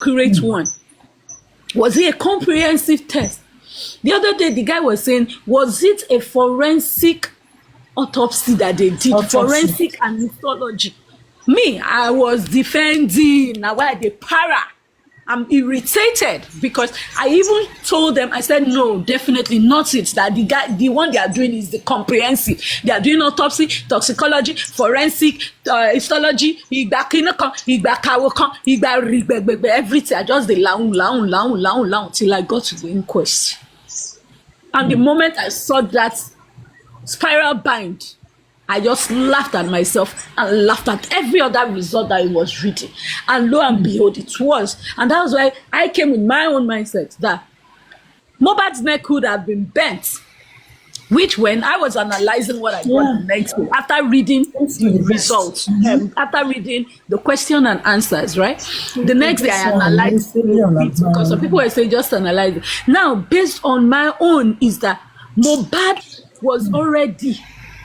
accurate one? Was it a comprehensive test? The other day, the guy was saying, was it a forensic autopsy that they did? Forensic and histology. Me, I was defending. Now why they para? I'm irritated because I even told them, I said, no, definitely not it. That the one they are doing is the comprehensive. They are doing autopsy, toxicology, forensic, histology, everything. I just the loud till I got to the inquest. And the moment I saw that spiral bind, I just laughed at myself and laughed at every other result that it was reading. And lo and behold, it was. And that was why I came with my own mindset that Mohbad's neck could have been bent. Which when I was analyzing what I got the next day, after reading the results, after reading the question and answers, right? The next day I analyzed it because some people were saying just analyze it. Now, based on my own, is that Mohbad was already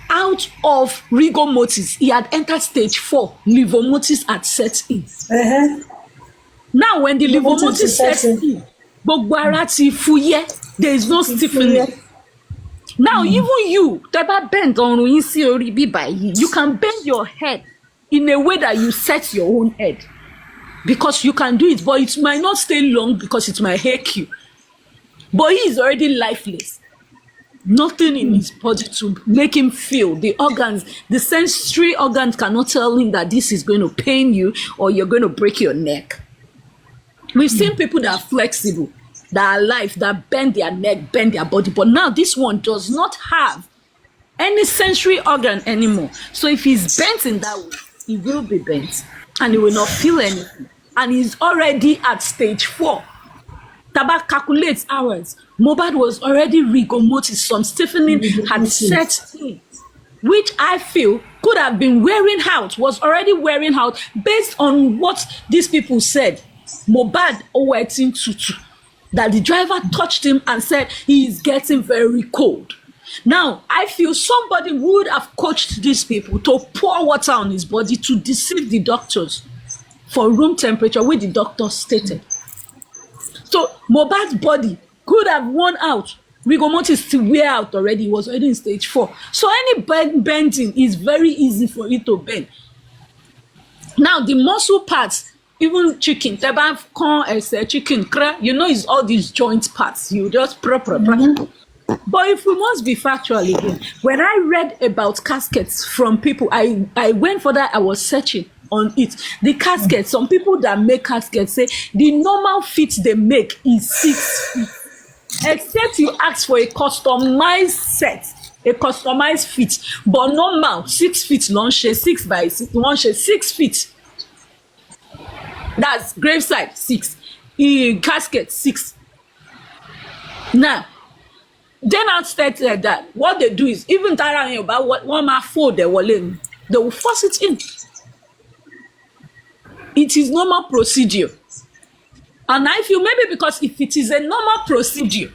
out of rigor mortis. He had entered stage 4. Livor mortis had set in. Now, when the livor mortis sets in, there is no stiffening. Now, even you, bend on you can bend your head in a way that you set your own head. Because you can do it, but it might not stay long because it might hurt you. But he is already lifeless. Nothing in his body to make him feel. The organs, the sensory organs cannot tell him that this is going to pain you or you're going to break your neck. We've seen people that are flexible, that are alive, that bend their neck, bend their body. But now this one does not have any sensory organ anymore. So if he's bent in that way, he will be bent and he will not feel anything. And he's already at stage 4. Taba calculates hours. Mohbad was already rigor mortis. Some stiffening had set in, which I feel could have been wearing out, was already wearing out based on what these people said. Mohbad waiting tutu, that the driver touched him and said he is getting very cold. Now, I feel somebody would have coached these people to pour water on his body to deceive the doctors for room temperature, which the doctor stated. So Mohbad's body could have worn out. Rigor mortis to wear out already. He was already in stage 4. So any bending is very easy for it to bend. Now the muscle parts, even chicken, chicken, you know, it's all these joint parts. You just But if we must be factual again, when I read about caskets from people, I went for that. I was searching on it. The casket, some people that make caskets say the normal fit they make is 6 feet. Except you ask for a customized set, a customized fit. But normal, 6 feet long, 6 by 6, long, 6 feet. That's graveside, 6. Casket, 6. Now, then outside like that, what they do is, even about what one man fold they will force it in. It is normal procedure. And I feel maybe because if it is a normal procedure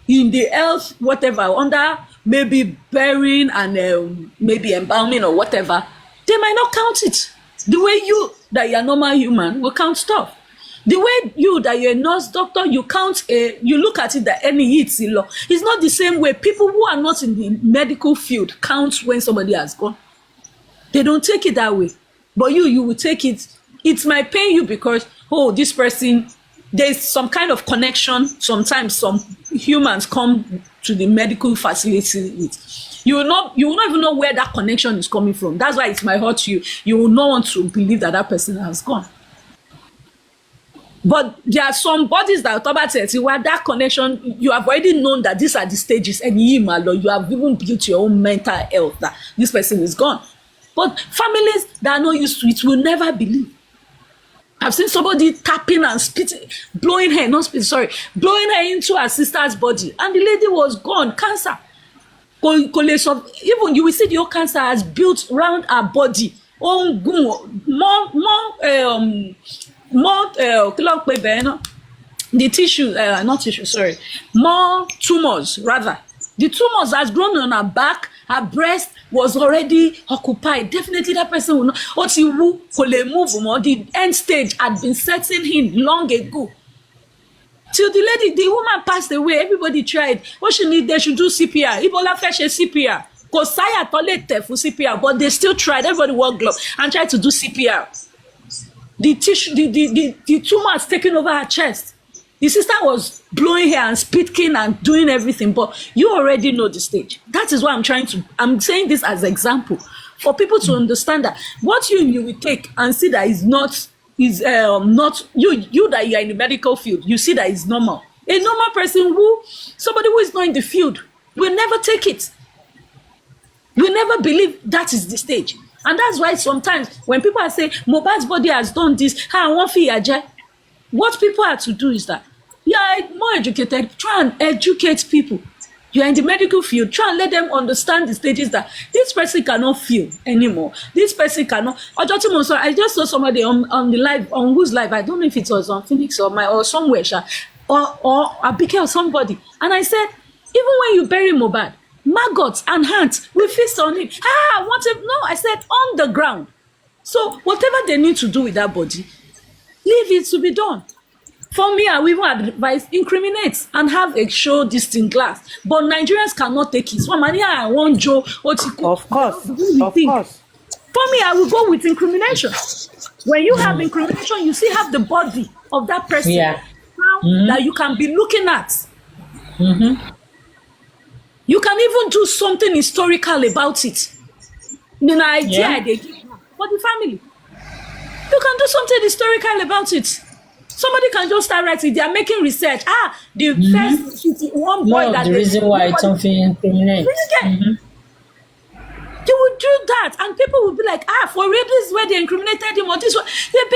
in the health, whatever, under maybe burying and maybe embalming or whatever, they might not count it. The way you, that you're a normal human, will count stuff. The way you, that you're a nurse, doctor, you count, you look at it that any hits in law. It's not the same way people who are not in the medical field count when somebody has gone. They don't take it that way. But you will take it. It might pain you because, oh, this person, there's some kind of connection. Sometimes some humans come to the medical facility with. You will not even know where that connection is coming from. That's why it might hurt you. You will not want to believe that that person has gone. But there are some bodies that talk about it, where that connection, you have already known that these are the stages, and you have even built your own mental health that this person is gone. But families that are not used to it will never believe. I've seen somebody tapping and spitting, blowing her into her sister's body, and the lady was gone, cancer. Even you will see the whole cancer has built around her body. The tissue, not tissue, sorry, more tumors rather. The tumors has grown on her back, her breast, was already occupied, definitely that person will not. What you move more. The end stage had been setting in long ago. Till the woman passed away, everybody tried. What she need, they should do CPR. Ebola fetch a CPR. Because Saya toilet for CPR, but they still tried. Everybody wore gloves and tried to do CPR. The tumor has taken over her chest. The sister was blowing hair and speaking and doing everything, but you already know the stage. That is why I'm saying this as an example for people to understand that what you will take and see that is not you that you are in the medical field, you see that is normal. A normal person somebody who is not in the field will never take it. Will never believe that is the stage. And that's why sometimes when people are saying Mohbad's body has done this, what people have to do is that you are more educated, try and educate people. You are in the medical field, try and let them understand the stages that this person cannot feel anymore. This person cannot. I just saw somebody on the live, on whose live, I don't know if it was on Phoenix or somewhere, or Abike or somebody. And I said, even when you bury Mohbad, maggots and ants will feast on him. No, I said on the ground. So whatever they need to do with that body, leave it to be done. For me, I will even advise incriminate and have a show distinct glass. But Nigerians cannot take it. So I want Joe. Of course. For me, I will go with incrimination. When you have incrimination, you still have the body of that person that you can be looking at. You can even do something historical about it. The idea they give for the family. You can do something historical about it. Somebody can just start writing. They are making research. The first one boy that the reason why it's something incriminating. They will do that, and people will be like, for real, this is where they incriminated him, or this one. It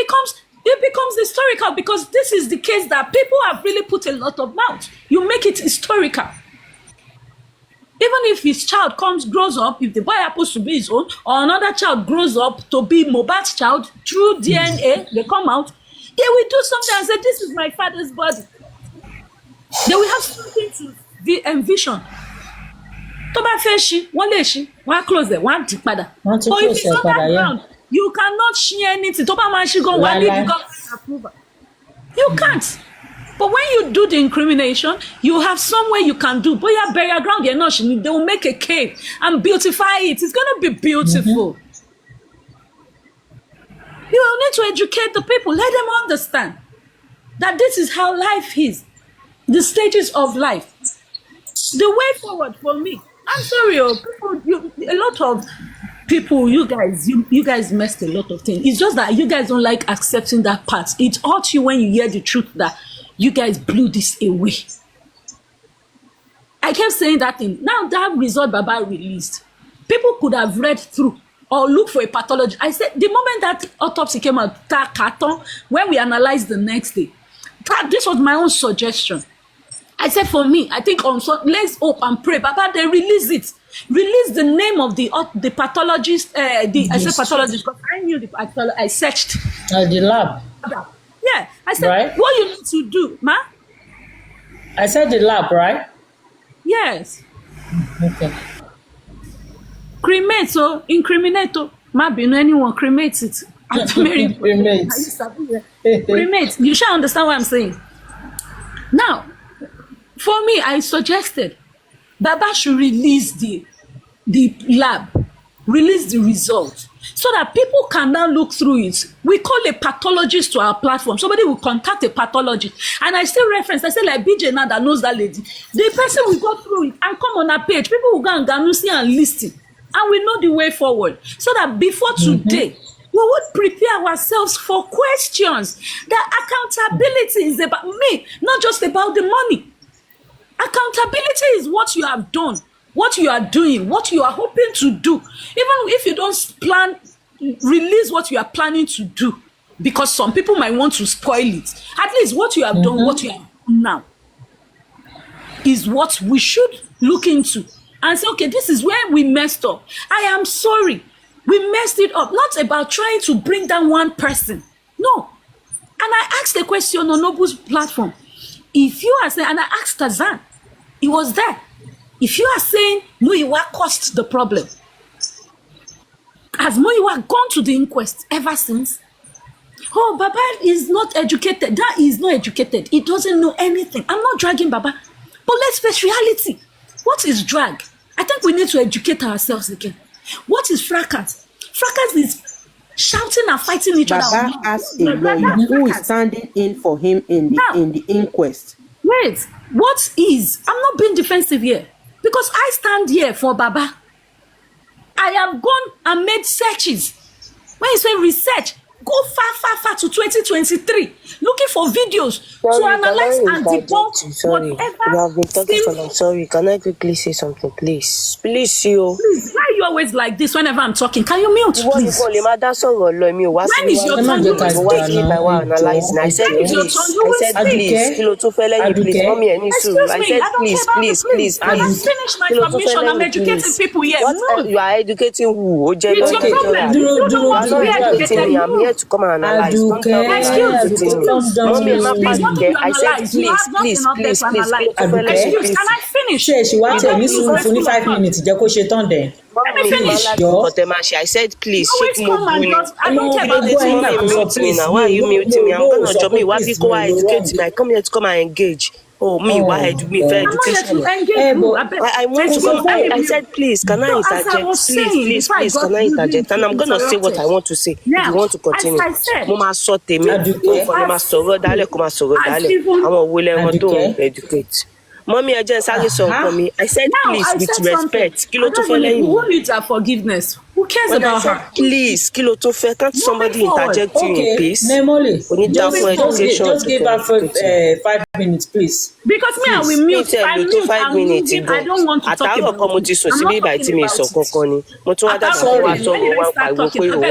becomes historical because this is the case that people have really put a lot of mouth. You make it historical. Even if his child grows up, if the boy happens to be his own, or another child grows up to be Mohbad's child, through DNA, they come out, they will do something and say, this is my father's body. They will have something to envision. One close there, one tick pada. But if it's on that ground, you cannot share anything. You can't. But when you do the incrimination, you have somewhere you can do. But your burial ground, they will make a cave and beautify it. It's going to be beautiful. You will need to educate the people. Let them understand that this is how life is. The stages of life. The way forward for me. I'm sorry, a lot of people, you guys messed a lot of things. It's just that you guys don't like accepting that part. It hurts you when you hear the truth that you guys blew this away. I kept saying that thing. Now that result Baba released, people could have read through or look for a pathology. I said the moment that autopsy came out, when we analyzed the next day, this was my own suggestion. I said for me, I think let's hope and pray. Baba, they release it. Release the name of the pathologist. I said pathologist because I knew the pathologist. I searched. The lab. Yeah, I said, right? What you need to do, ma? I said the lab, right? Yes. Okay. Cremate, incriminate, ma be no anyone cremate it. Cremate. You shall understand what I'm saying. Now, for me, I suggested Baba should release the lab, release the result, so that people can now look through it. We call a pathologist to our platform. Somebody will contact a pathologist. And I still reference, I say like BJ now that knows that lady. The person will go through it and come on our page. People will go and see and listen. And we know the way forward. So that before today, we would prepare ourselves for questions. That accountability is about me, not just about the money. Accountability is what you have done, what you are doing, what you are hoping to do. Even if you don't release what you are planning to do, because some people might want to spoil it. At least what you have done, what you have done now, is what we should look into and say, okay, this is where we messed up. I am sorry. We messed it up. Not about trying to bring down one person. No. And I asked the question on Nobu's platform. If you are saying, and I asked Tazan, he was there. If you are saying, no, you are caused the problem, Has Moyiwa gone to the inquest ever since? Oh, Baba is not educated. That is not educated. He doesn't know anything. I'm not dragging Baba. But let's face reality. What is drag? I think we need to educate ourselves again. What is fracas? Fracas is shouting and fighting each other. Baba has a lawyer who is standing in for him in the inquest. Wait, what is? I'm not being defensive here. Because I stand here for Baba. I have gone and made searches. When you say research, go far to 2023, looking for videos to analyze and debunk whatever. You have been talking for long. Sorry, can I quickly say something, please? Please, you. Please, why are you always like this whenever I'm talking? Can you mute, please? When is your turn? I said, please. Kilo to fele, please. Mommy, I Excuse me, I don't care about the please. I have finished my submission. I'm educating people here. What you are educating who? It's your problem. You don't want to be educated. I'm here to come and analyze. Excuse me. Mommy, I said, please. Excuse, can I finish? She wants to listen for 5 minutes. Let me finish. I said, please. I don't care about this. Why are you muting me? I'm gonna job me. Why people are educating me? I come here to come and engage. Oh, me, why do me for education? I want to go. I said, please, can I interject? Please, can I interject? And I'm gonna say what I want to say. If you want to continue. Mama sote me. Mama sọ̀rọ̀ dálẹ̀ kó máa sọ̀rọ̀ dálẹ̀. Àwọn wo lẹ wọn tó ń educate. Mommy, I just sang a song for me. I said, please, with respect. Kilo to who needs her forgiveness? Who cares about her? Please, kilo to fair. Can't somebody interject you in peace? Nehimolly, just give her 5 minutes, please. Because me, I will mute. I'm mute. 5 minutes. I don't want to talk about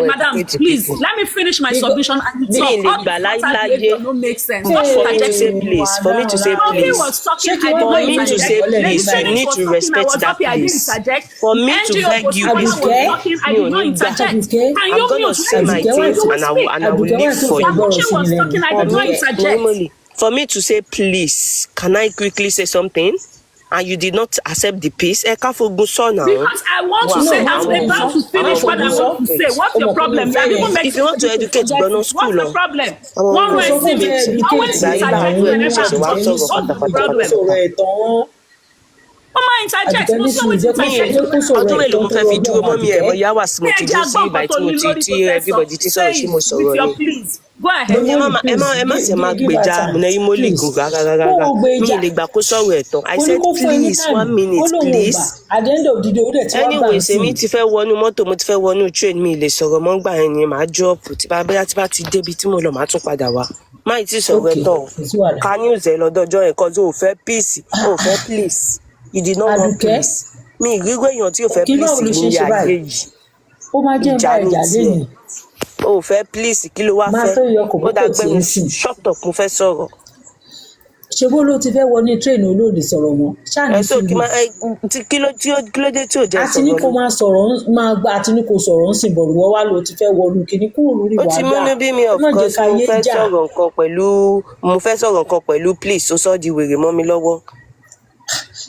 Madam, please, let me finish my submission and you talk. Don't make sense. Please, for me to say please. For me to say please, you need to respect that please. For me to beg you, please. I did not interject. I'm gonna say my things and I will live for you. For me to say please, can I quickly say something? And you did not accept the peace. Because I want to say, I'm about to finish what I want to say. What's your problem? If you want to educate, but no school. What's the problem? One way civics. Always interject. Mama interject. Ọdún mélòó mo fẹ́ fi dúró mọ́ mi ẹ̀rọ yá wà sí mo ti dúró sí ìgbà tí mo ti everybody ti sọ̀rọ̀ sí mo sọ̀rọ̀ ni. Go ahead. Ẹ má ṣe máa gbèjà Nehimolly gùn gàgàgàgà mi lè gbà kó sọ̀rọ̀ ẹ̀tàn. I said please 1 minute please. At the end of the day, anyway èmi ti fẹ́ wọnú mọ́tò mo ti fẹ́ wọnú train mi lè sọ̀rọ̀ mọ́ gbà yẹn ni màá drop tí bá ti débi tí mo lọ màá tún padà wá. Má ì tí sọ̀rọ̀ ẹ̀tàn ká news ẹ̀ lọ́dọ̀ọ́jọ́ yẹn kọ́ tó fẹ́ peace ò fẹ́ please. You did not want peace. Me, gbígbé èèyàn tí o fẹ́ please ní ayé yìí. Ó máa jẹ́ bá ìjà lẹ́yìn. O fẹ́ please kí ló wá fẹ́? Ó dàgbẹ́ mi shut up mo fẹ́ sọ̀rọ̀. Ṣé bó ló ti fẹ́ wọ ní train olóòdì sọ̀rọ̀ wọn? Ṣáà ní sí kí ló dé tí ò jẹ́ sọ̀rọ̀? Àti ní kó máa sọ̀rọ̀ máa gba àti ní kó sọ̀rọ̀ ń sìn bọ̀rù wọ́n wá ló ti fẹ́ wọnú kíní kúrò lórí wàhálà. Ó ti múnú bí mi of course mo fẹ́ sọ̀rọ̀ nǹkan pẹ̀lú please ó sọ di wèrè mọ́ mi lọ́wọ́.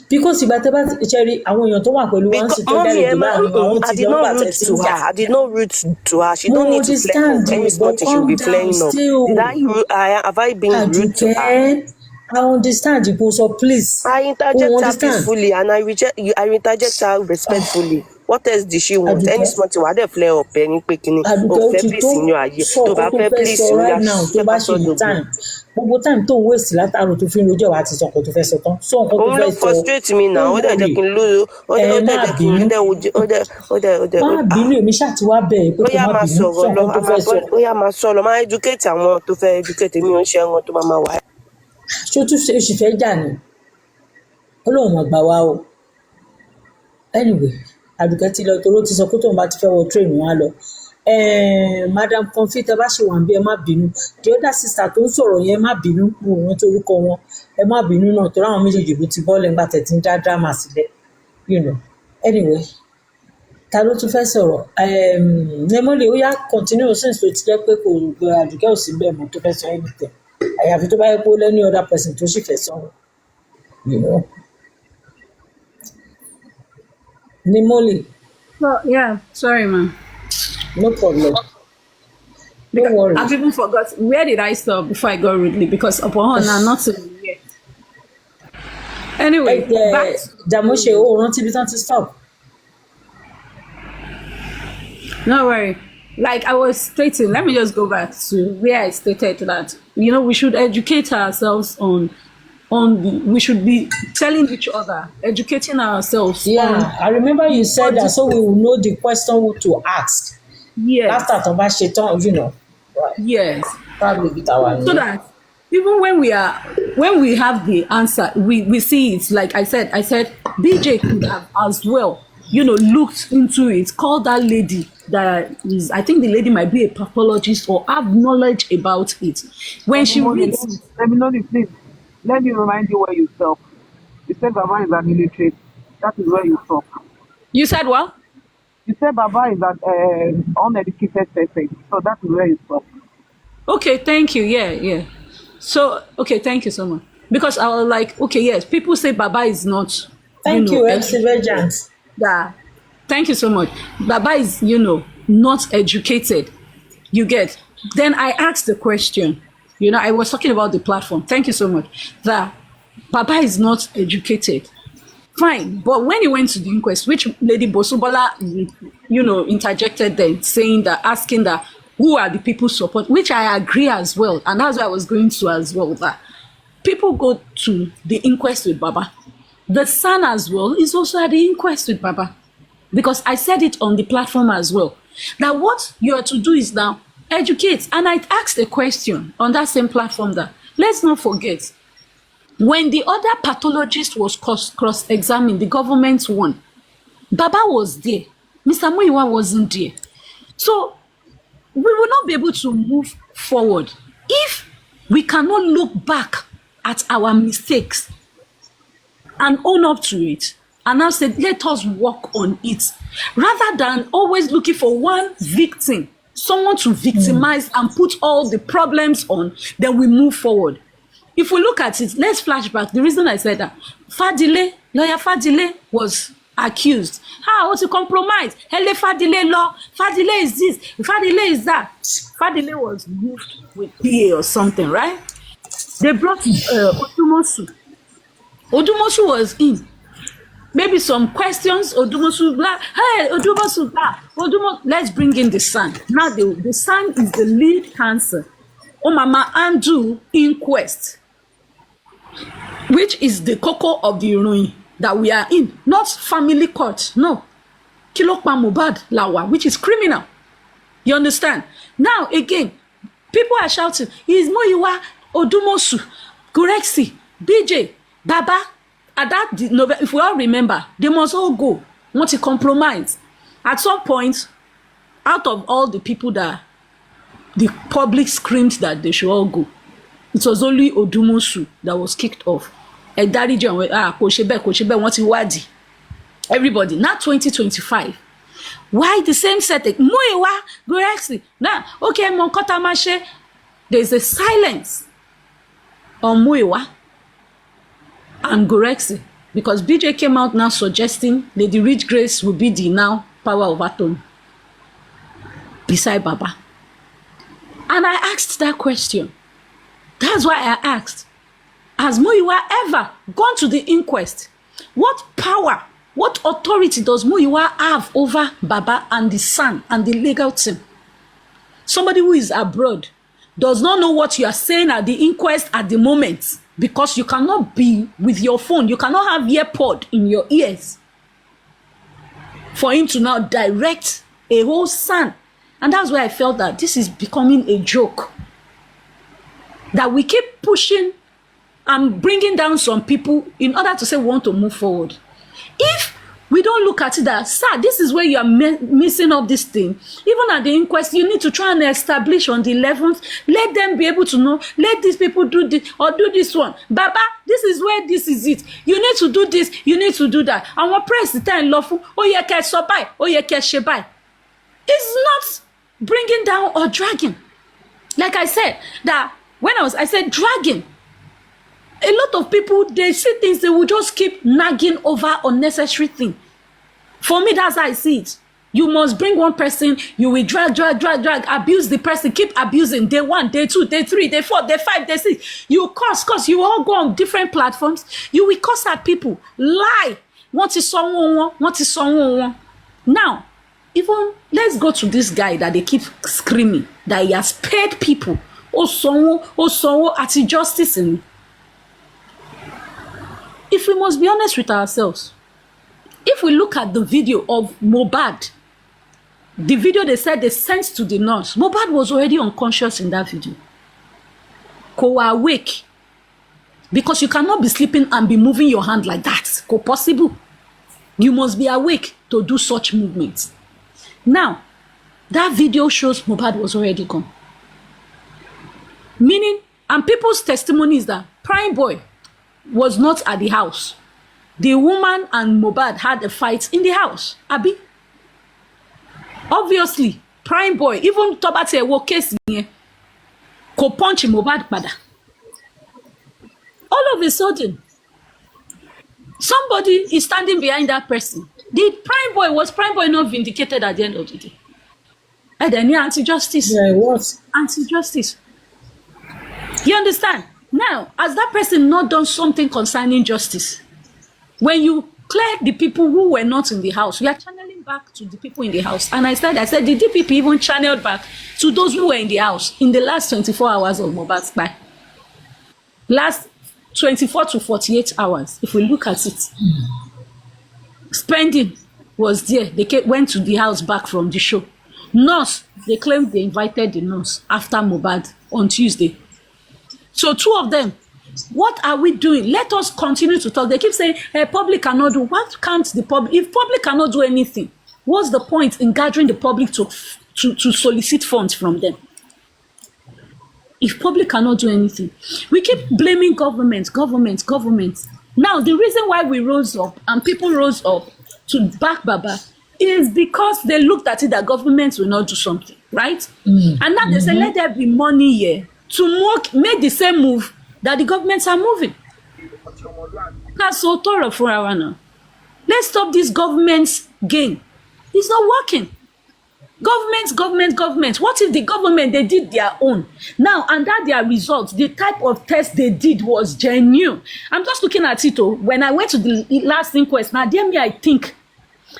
Because ìgbà tẹ́ bá ti ṣẹ́rí àwọn èèyàn tó wà pẹ̀lú wọn sì tó dẹ́rẹ̀ ìgbà àwọn ti lọ́gbà tẹ̀sí jà. I did not root to her. She don't need to flare up. Any spot she should be flaring up. Have I been rude to her? I understand you, so please. I interject her peacefully and I interject her respectfully. What else did she want? Any smart why they flare up any picking? Oh, please in your eye. To be please right now. To buy time. Gbogbo time tó waste látàrò tó fi ń rojọ́ àti sọ nǹkan tó fẹ́ sọ tán. Sọ nǹkan tó fẹ́ sọ. Frustrate me now. Ó dẹ̀ jẹ́ kí n lose. Ó dẹ̀. Má bínú èmi ṣáà ti wá bẹ̀ pé kó má bínú sọ nǹkan tó fẹ́ sọ. Ó yá máa sọ̀rọ̀ máa educate àwọn tó fẹ́ educate mi ò ń ṣe àwọn tó máa wà. Ṣó tún ṣe oṣù fẹ́ jà ni? Ọlọ́run máa gbà wá o. Anyway, Àdùkẹ́ ti lọ toró ti sọ pé tóun bá ti fẹ́ wọ train wọn á lọ. Madam Comfy tẹ bá ṣe wà ń bí ẹ má bínú. The other sister tó ń sọ̀rọ̀ yẹn má bínú mo wọ́n torúkọ wọn ẹ má bínú náà torí àwọn méjèèjì ló ti bọ́ọ̀lù ẹgbà tẹ̀ tí ń dá drama sílẹ̀ anyway ta ló tún fẹ́ sọ̀rọ̀ Nehimolly ó yá continue since tó ti jẹ́ pé kò gbé Àdùkẹ́ ò sí bẹ́ẹ̀ mọ́ tó fẹ́ sọ anything àyàfi tó bá yẹ pé ó lẹ́ni other person tó sì fẹ́ sọ̀rọ̀ Nehimolly. Well, yeah, sorry, man. No problem. Don't worry. I've even forgot, where did I stop before I got rudely? Because upon her, not to yet. Anyway, back Jamoshe, oh, rántí bí tán ti stop. No worry. Like I was stating, let me just go back to where I stated that, you know, we should educate ourselves we should be telling each other, educating ourselves. Yeah, I remember you said that so we will know the question to ask. Yes. After tó bá ṣe tán, you know. Right. Yes. Probably with our So that even when we have the answer, we see it. Like I said, BJ could have as well, you know, looked into it, called that lady that is, I think the lady might be a pathologist or have knowledge about it. When she reads, Nehimolly, please, let me remind you where you stop. You said Baba is an illiterate. That is where you stop. You said what? You said Baba is an uneducated person. So that is where you stop. Okay, thank you. Yeah. So, okay, thank you so much. Because I was like, okay, yes, people say Baba is not. Thank you, MC Virgins. Yeah. Thank you so much. Baba is, you know, not educated. You get. Then I asked the question. You know, I was talking about the platform. Thank you so much. That Baba is not educated. Fine. But when he went to the inquest, which Lady Bosubola, you know, interjected there, saying that, asking that, who are the people support, which I agree as well. And that's why I was going to as well, that people go to the inquest with Baba. The son as well is also at the inquest with Baba. Because I said it on the platform as well. That what you are to do is now educate. And I asked a question on that same platform that, let's not forget, when the other pathologist was cross-examined, the government one, Baba was there. Mr. Muyiwa wasn't there. So we will not be able to move forward if we cannot look back at our mistakes and own up to it. And now say, let us work on it. Rather than always looking for one victim, someone to victimize and put all the problems on, then we move forward. If we look at it, let's flash back. The reason I said that, lawyer Fadile was accused. What's a compromise? Hele Fadile law. Fadile is this. Fadile is that. Fadile was moved with PA or something, right? They brought Odumosu. Odumosu was in. Maybe some questions. Odumosu blah. Hey, Odumosu blah. Let's bring in the son. Now the son is the lead counsel. Mama Andu inquest, which is the cocoa of the Iroyin that we are in, not family court. No, Kilokpa Mohbad Lawa, which is criminal. You understand? Now again, people are shouting, "Is Muyiwa, Odumosu, Gurexi, BJ, Baba?" At that November, if we all remember, they must all go. Want to compromise? At some point, out of all the people that the public screamed that they should all go, it was only Odumosu that was kicked off. Everybody, now 2025. Why the same setting? Muyiwa, Gurexi. Now, okay, Monkota Mashe, there's a silence on Muyiwa and Gurexi, because BJ came out now suggesting Lady Rich Grace will be the now power of attorney beside Baba. And I asked that question. That's why I asked, has Muyiwa ever gone to the inquest? What power, what authority does Muyiwa have over Baba and the son and the legal team? Somebody who is abroad does not know what you are saying at the inquest at the moment, because you cannot be with your phone. You cannot have earpod in your ears for him to now direct a whole son. And that's why I felt that this is becoming a joke. That we keep pushing and bringing down some people in order to say we want to move forward. If we don't look at it that, sir, this is where you are missing up this thing. Even at the inquest, you need to try and establish on the 11th. Let them be able to know. Let these people do this or do this one. Baba, this is where this is it. You need to do this. You need to do that. And what praise the time lawful? Oh, yeah, can survive. Oh, yeah, can shebai. It's not bringing down or dragging. Like I said, that when I said dragging. A lot of people, they see things, they will just keep nagging over unnecessary things. For me, that's how I see it. You must bring one person, you will drag, abuse the person, keep abusing. Day 1, day 2, day 3, day 4, day 5, day 6. You curse, you all go on different platforms. You will curse at people, lie. Want is someone, Now, even let's go to this guy that they keep screaming that he has paid people. Oh, at justice. If we must be honest with ourselves, if we look at the video of Mohbad, the video they said they sent to the nurse, Mohbad was already unconscious in that video. Ko awake. Because you cannot be sleeping and be moving your hand like that. Ko possible. You must be awake to do such movements. Now, that video shows Mohbad was already gone. Meaning, and people's testimony is that Prime Boy was not at the house. The woman and Mohbad had a fight in the house. Abi? Obviously, Prime Boy, even Tobate wo case here, ko punch Mohbad pada. All of a sudden, somebody is standing behind that person. Was Prime Boy not vindicated at the end of the day? And then anti-justice. Yeah, it was. Anti-justice. You understand? Now, has that person not done something concerning justice? When you clear the people who were not in the house, we are channeling back to the people in the house. And I said, the DPP even channeled back to those who were in the house in the last 24 hours of Mohbad's spy. Last 24 to 48 hours, if we look at it. Spending was there. They went to the house back from the show. Nurse, they claimed they invited the nurse after Mohbad on Tuesday. So 2 of them, what are we doing? Let us continue to talk. They keep saying, public cannot do. What can't the public? If public cannot do anything, what's the point in gathering the public to solicit funds from them? If public cannot do anything, we keep blaming government. Now, the reason why we rose up and people rose up to back Baba is because they looked at it that government will not do something, right? And now they say, let there be money here to make the same move that the governments are moving. That's so thorough for our now. Let's stop this government's game. It's not working. Government. What if the government, they did their own? Now, and that their results, the type of test they did was genuine. I'm just looking at it, when I went to the last inquest, now, dear me, I think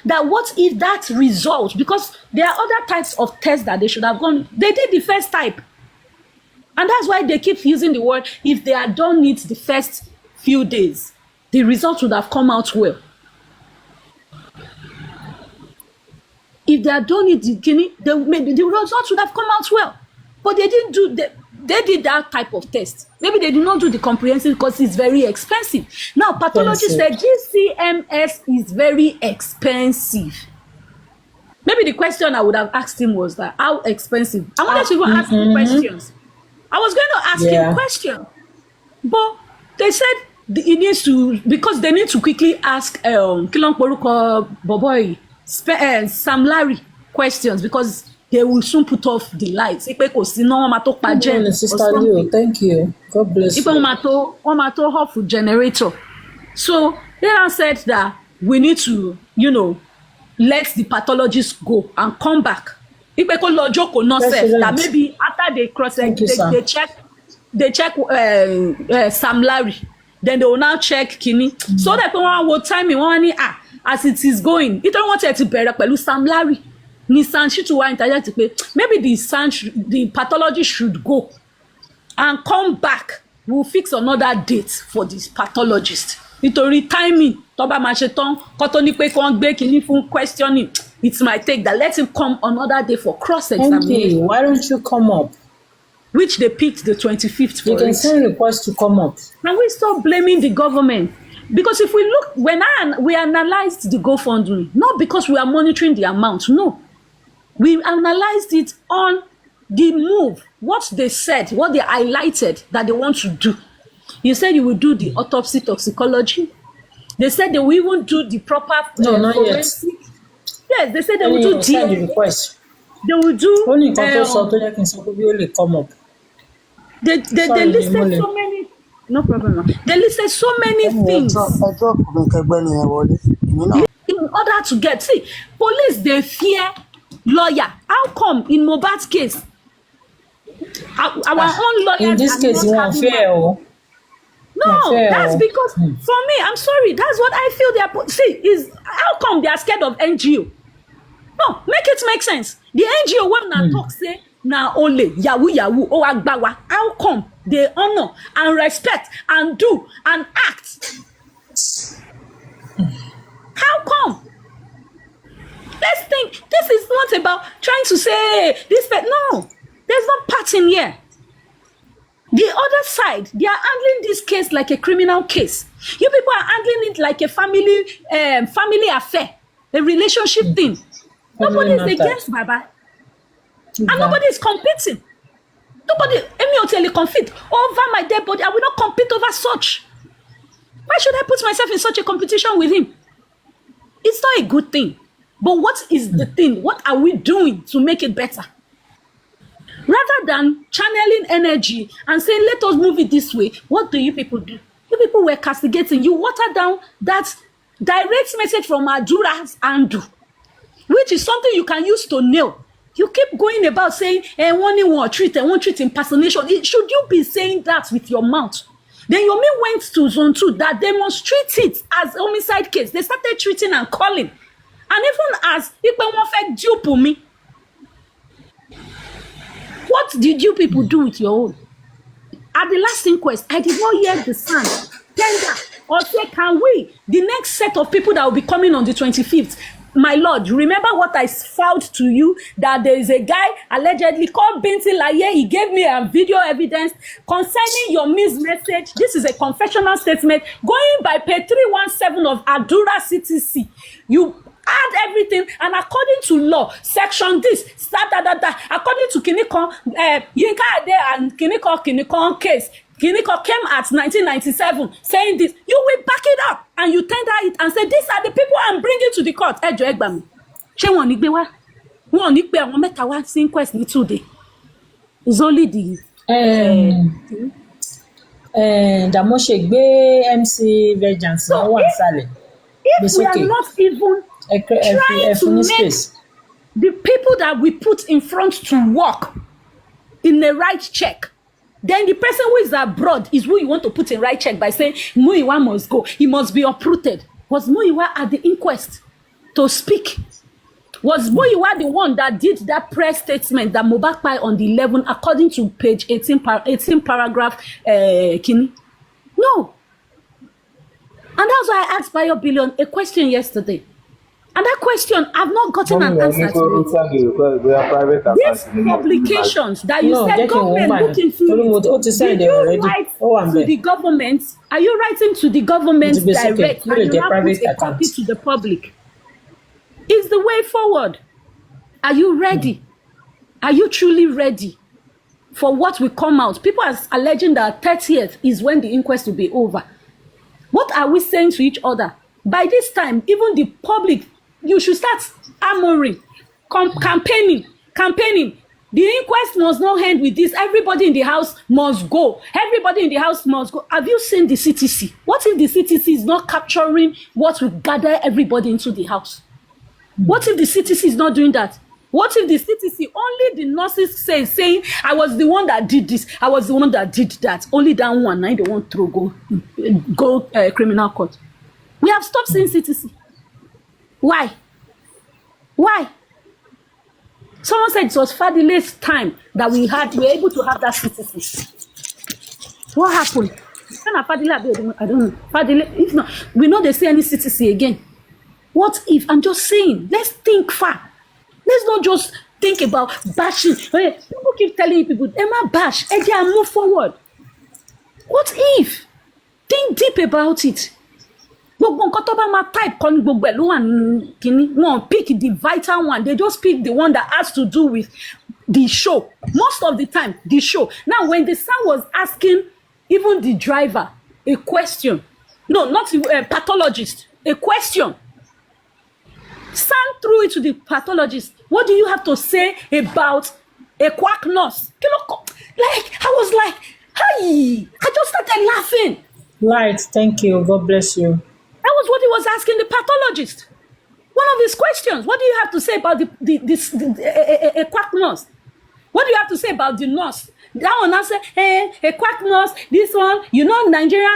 that what if that result, because there are other types of tests that they should have gone, they did the first type. And that's why they keep using the word, if they had done it the first few days, the results would have come out well. If they had done it, the results would have come out well. But they didn't do they did that type of test. Maybe they did not do the comprehensive because it's very expensive. Now, pathologists said GCMS is very expensive. Maybe the question I would have asked him was that, how expensive? I wanted to even ask him questions. I was going to ask him questions. But they said it needs to, because they need to quickly ask Kilon Poruko Boboy, Sam Larry questions, because they will soon put off the lights. Sister Leo, thank you. God bless you. Off generator. So they said that we need to, let the pathologists go and come back. That maybe after they cross, they check Sam Larry, then they will now check Kini. So that one will time me as it is going. You don't want to bear Sam Larry. Maybe the pathologist should go and come back. We'll fix another date for this pathologist. Nítorí timing, questioning, it might take that. Let him come another day for cross-examination. Why don't you come up? Which they picked the 25th for. You can send requests to come up. And we stop blaming the government. Because if we look, we analyzed the GoFundMe, not because we are monitoring the amount, no. We analyzed it on the move, what they said, what they highlighted that they want to do. You said you will do the autopsy toxicology. They said they will even do the proper forensic. Yes, they said they will do DNA. They will do. Only come up. They listed so many. No problem. They listed so many things in order to get. See, police they fear lawyer. How come in Mohbad's case our own lawyers in this case you won't fear? No, that's because for me, I'm sorry, that's what I feel they are. See, is how come they are scared of NGO? No, make it make sense. The NGO when na talk say na only yahoo or agbawa. How come they honor and respect and do and act? How come? Let's think. This is not about trying to say this. No, there's no pattern here. The other side, they are handling this case like a criminal case. You people are handling it like a family affair, a relationship thing. Nobody is against Baba. And nobody is competing. Nobody, Emi Otele compete over my dead body. I will not compete over such. Why should I put myself in such a competition with him? It's not a good thing. But what is the thing? What are we doing to make it better? Rather than channeling energy and saying, let us move it this way, what do you people do? You people were castigating. You water down that direct message from Adura's Andu, which is something you can use to nail. You keep going about saying, one treat impersonation. Should you be saying that with your mouth? Then your men went to zone 2 that demonstrate it as homicide case. They started treating and calling. And even as if they want to dupe me, what did you people do with your own? At the last inquest, I did not hear the sound. Tender or say, can we? The next set of people that will be coming on the 25th, my lord, remember what I filed to you, that there is a guy allegedly called Binti Laye. He gave me a video evidence concerning your missed message. This is a confessional statement going by page 317 of Adura CTC. You add everything, and according to law, section this, according to Kinikon, Yinka Ade and Kinikon case, Kinikon came at 1997 saying this. You will back it up and you tender it and say, these are the people I'm bringing to the court. Ejo Egbami. She won't need be wa. Won't need be a meta wa inquest ni today. It's only the Damoshe gbe MC Vengeance no one sale. If we are not even trying to make the people that we put in front to work in the right check, then the person who is abroad is who you want to put in right check by saying Muyiwa must go, he must be uprooted. Was Muyiwa at the inquest to speak? Was Muyiwa the one that did that press statement that Mohbad Pai on the 11 according to page 18 paragraph Kini? No. And that's why I asked Bayo Billion a question yesterday. And that question, I've not gotten an answer to it. These publications that you said government looking through, did you write to the government? Are you writing to the government direct and you have put a copy to the public? Is the way forward. Are you ready? Are you truly ready for what will come out? People are alleging that 30th is when the inquest will be over. What are we saying to each other? By this time, even the public, you should start armoring, campaigning. The inquest must not end with this. Everybody in the house must go. Everybody in the house must go. Have you seen the CTC? What if the CTC is not capturing what will gather everybody into the house? What if the CTC is not doing that? What if the CTC, only the nurses saying, I was the one that did this, I was the one that did that. Only that one, I don't want to go criminal court. We have stopped seeing CTC. Why? Someone said it was Fadile's time that we were able to have that CTC. What happened? I don't know. Fadile, if not, we know they say any CTC again. What if? I'm just saying, let's think far. Let's not just think about bashing. People keep telling people, Emma bash, and move forward. What if? Think deep about it. Type one pick the vital one. They just pick the one that has to do with the show. Most of the time, the show. Now, when the son was asking even the driver a question, no, not a pathologist, a question. Son threw it to the pathologist. What do you have to say about a quack nurse? Like, I was like, hey, I just started laughing. Right, thank you. God bless you. That was what he was asking the pathologist. One of his questions, what do you have to say about a quack nurse? What do you have to say about the nurse? That one now say, a quack nurse, this one, Nigeria,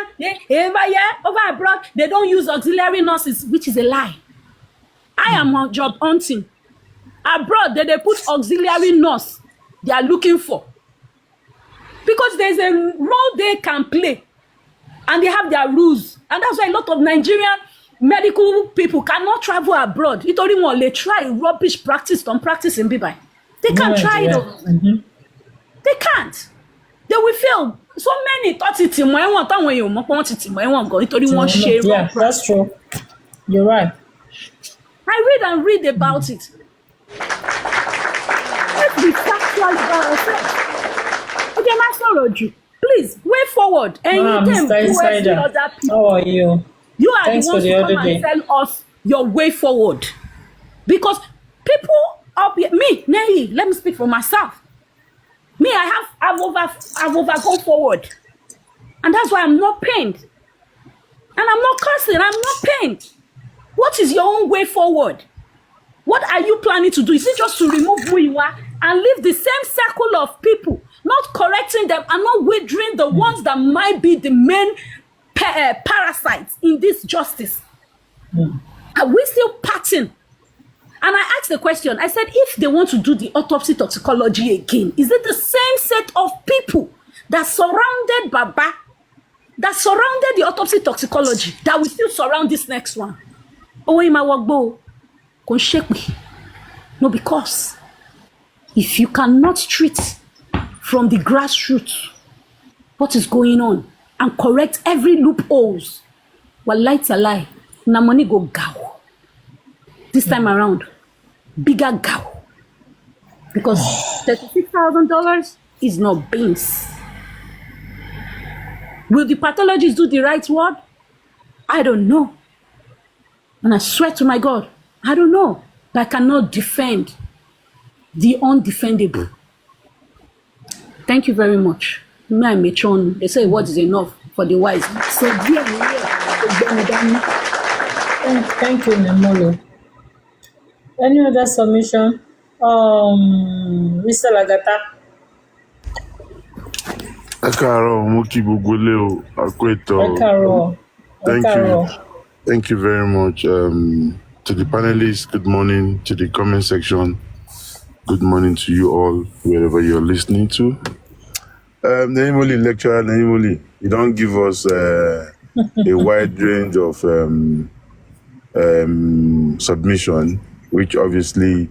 over abroad, they don't use auxiliary nurses, which is a lie. I am on job hunting. Abroad, they put auxiliary nurse they are looking for. Because there's a role they can play. And they have their rules. And that's why a lot of Nigerian medical people cannot travel abroad. It only one they try rubbish practice, don't practice in Bibai. They can't try it. Mm-hmm. They can't. They will fail. So many thought it in my one time when you want it in my one go. It only one share. Yeah, that's true. You're right. I read about it. Let's be factual about ourselves. Okay, Master Roju, please, way forward. And you can go and other people. How are you? You are the ones who come and tell us your way forward. Because people up here, me, Nelly, let me speak for myself. Me, I've overgone forward. And that's why I'm not pained. And I'm not cursing, I'm not pained. What is your own way forward? What are you planning to do? Is it just to remove who you are and leave the same circle of people, not correcting them and not withering the ones that might be the main parasites in this justice? Are we still patting? And I asked the question, I said, if they want to do the autopsy toxicology again, is it the same set of people that surrounded Baba, that surrounded the autopsy toxicology, that will still surround this next one? Oh, in my work, don't shake me. No, because if you cannot treat from the grassroots what is going on and correct every loopholes, well, lights a lie, na money go gow. This time around, bigger gow. Because $36,000 is not beans. Will the pathologists do the right word? I don't know. And I swear to my God, I don't know. But I cannot defend the undefendable. Thank you very much. Me and Mechon, they say what is enough for the wise. So thank you, Nehimolly. Any other submission? Mr. Lagata. Thank you very much. To the panelists, good morning. To the comment section, good morning to you all, wherever you're listening to. Nehimolly, lecturer Nehimolly, you don't give us a wide range of submission, which obviously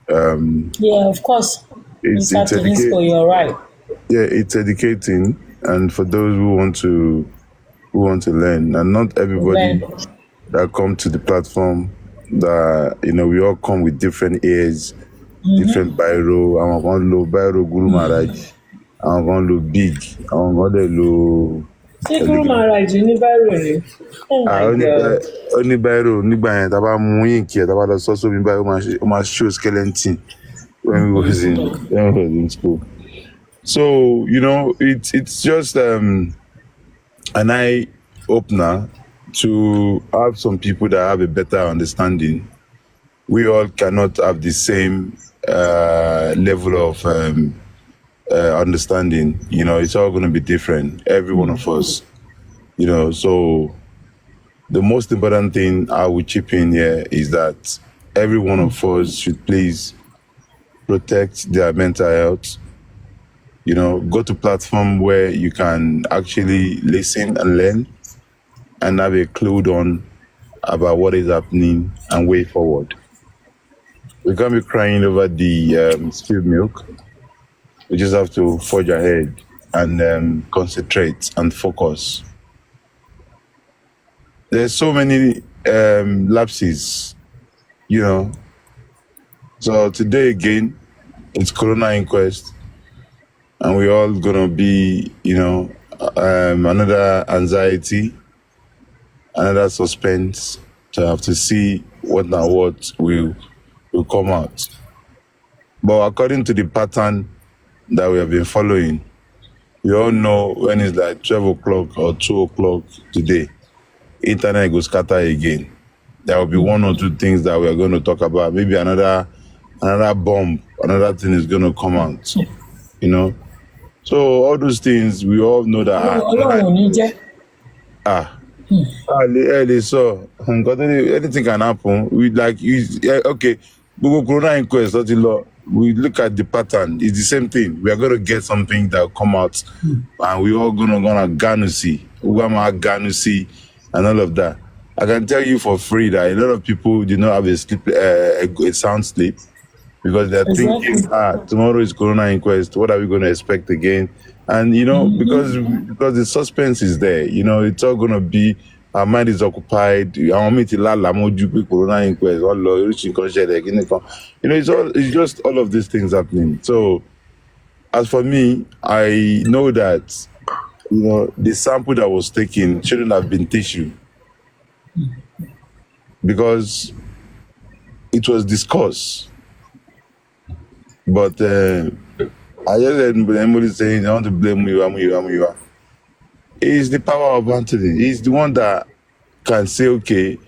yeah, of course. It's you're right. Yeah, it's educating, and for those who want to learn, and not everybody that come to the platform, that we all come with different ears, different biro. I'm going to look biro Guru Maharaj. I'm going to look big. I'm going to look. Guru Maharaj, you need biro. Oh my God. Only biro, ni biro. Taba muyin kia. Taba the source mi biro. Ma show skeleton when we was in school. So it's just an eye opener to have some people that have a better understanding. We all cannot have the same level of understanding. It's all going to be different, every one of us. So the most important thing I would chip in here is that every one of us should please protect their mental health. Go to platform where you can actually listen and learn and have a clue on about what is happening and way forward. We can't be crying over the spilled milk. We just have to forge ahead and concentrate and focus. There's so many lapses, So today again, it's Corona inquest. And we're all gonna be, another anxiety, another suspense to have to see what will come out. But according to the pattern that we have been following, we all know when it's like 12 o'clock or 2 o'clock today, internet goes scatter again. there will be one or two things that we are going to talk about. Maybe another bomb, another thing is going to come out, you know. So all those things, we all know that. Ọlọ́run ò ní jẹ́. Early, so anything can happen. We like okay, Google Corona inquest. We look at the pattern. It's the same thing. We are going to get something that will come out, and we all gonna see, and all of that. I can tell you for free that a lot of people did not have a sound sleep because they're thinking, tomorrow is Corona inquest. What are we going to expect again? And because the suspense is there, it's all going to be. Our mind is occupied. Corona inquest. It's just all of these things happening. So, as for me, I know that the sample that was taken shouldn't have been tissue because it was discussed. But I just heard Nehimolly saying, I want to blame you. It's the power of Anthony. He's the one that can say, okay,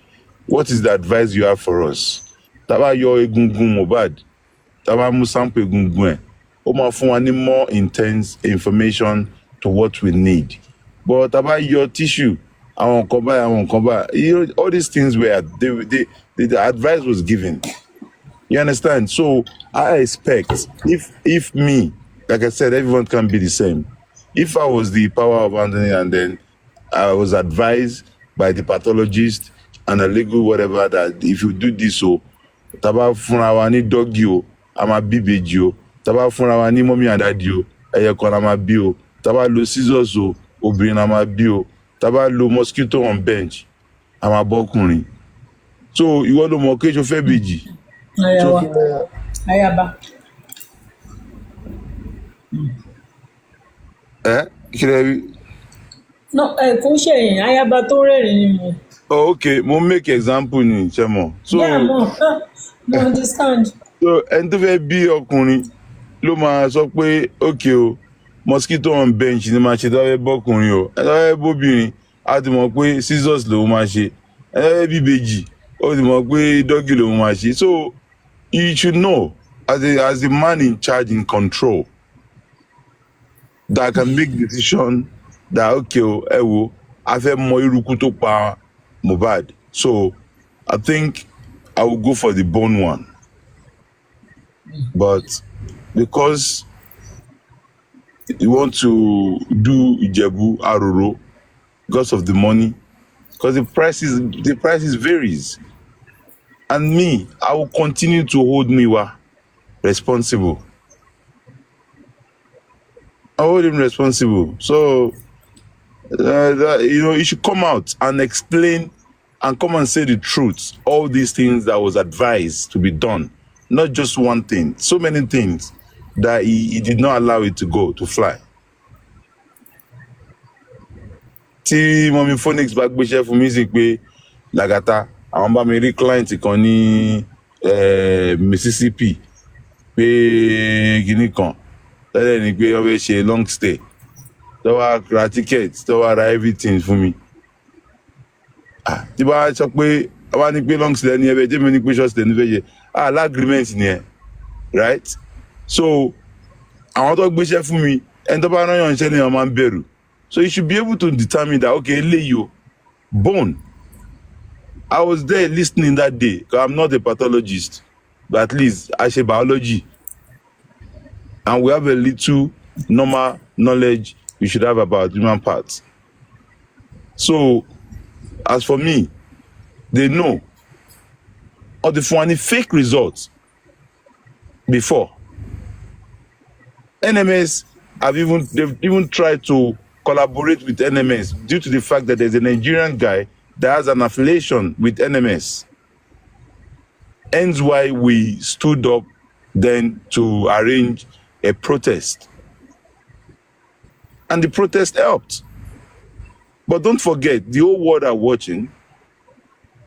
what is the advice you have for us? Taba yo egungun Mohbad. Taba mu sample egungun. Oma fún wa ní more intense information to what we need. But about your tissue, all these things were the advice was given. You understand? So I expect if me, like I said, everyone can be the same. If I was the power of Anthony and then I was advised by the pathologist and a legal whatever that if you do this, so taba funra wa ni doggy o, ama bibeji o, taba funra wa ni mommy and daddy o, ẹyọkan ama bi o, taba lo scissors o, obìnrin ama bi o, taba lo mosquito on bench, ama bọ́kùnrin. So ìwọ ló mọ̀ pé ṣó fẹ́ bèjì. Ayaba. Kí lẹ rí? No, kò ṣe èèyàn ayaba tó rẹ́rìn ni mo. Oh, okay, mo make example ni ṣe so yeah, mo understand. So ẹni tó fẹ́ bí ọkùnrin ló máa sọ pé okay o mosquito on bench ni máa ṣe tó fẹ́ bọ́kùnrin o ẹni tó fẹ́ bóbìnrin á ti mọ̀ pé scissors lòun máa ṣe ẹni tó fẹ́ bí ìbejì ó ti mọ̀ pé doggy lòun máa ṣe. So you should know as the man in charge, in control, that can make decision that okay o I fẹ́ mọ irúkú tó pa Mohbad. So I think I will go for the bone one. But because you want to do Ijebu Aroro because of the money, because the prices varies. And me, I will continue to hold Miwa responsible. I hold him responsible. So, he should come out and explain and come and say the truth. All these things that was advised to be done. Not just one thing. So many things that he did not allow it to fly. Tí Mummy Phonics bá gbéṣẹ́ fún music pé Lagata àwọn bá mi rí client kan ní Mississippi pé kinní kan tẹ́lẹ̀ ni pé wọ́n fẹ́ ṣe long stay tó wá ra ticket tó wá ra everything fún mi. Tí bá sọ pé wọ́n ní pé long stay ní ẹbẹ̀ tí mi ní pé short stay ní fẹ́ ṣe l'agreement ni ẹ right. So àwọn tó gbéṣẹ́ fún mi ẹni tó bá rán yàn iṣẹ́ ni wọ́n máa ń bẹ̀rù. So you should be able to determine that, okay, eléyìí bone. I was there listening that day because I'm not a pathologist, but at least I say biology. And we have a little normal knowledge we should have about human parts. So, as for me, they know. Or the funny fake results before. NMS they've even tried to collaborate with NMS due to the fact that there's a Nigerian guy that has an affiliation with NMS. Hence why we stood up then to arrange a protest. And the protest helped. But don't forget, the whole world are watching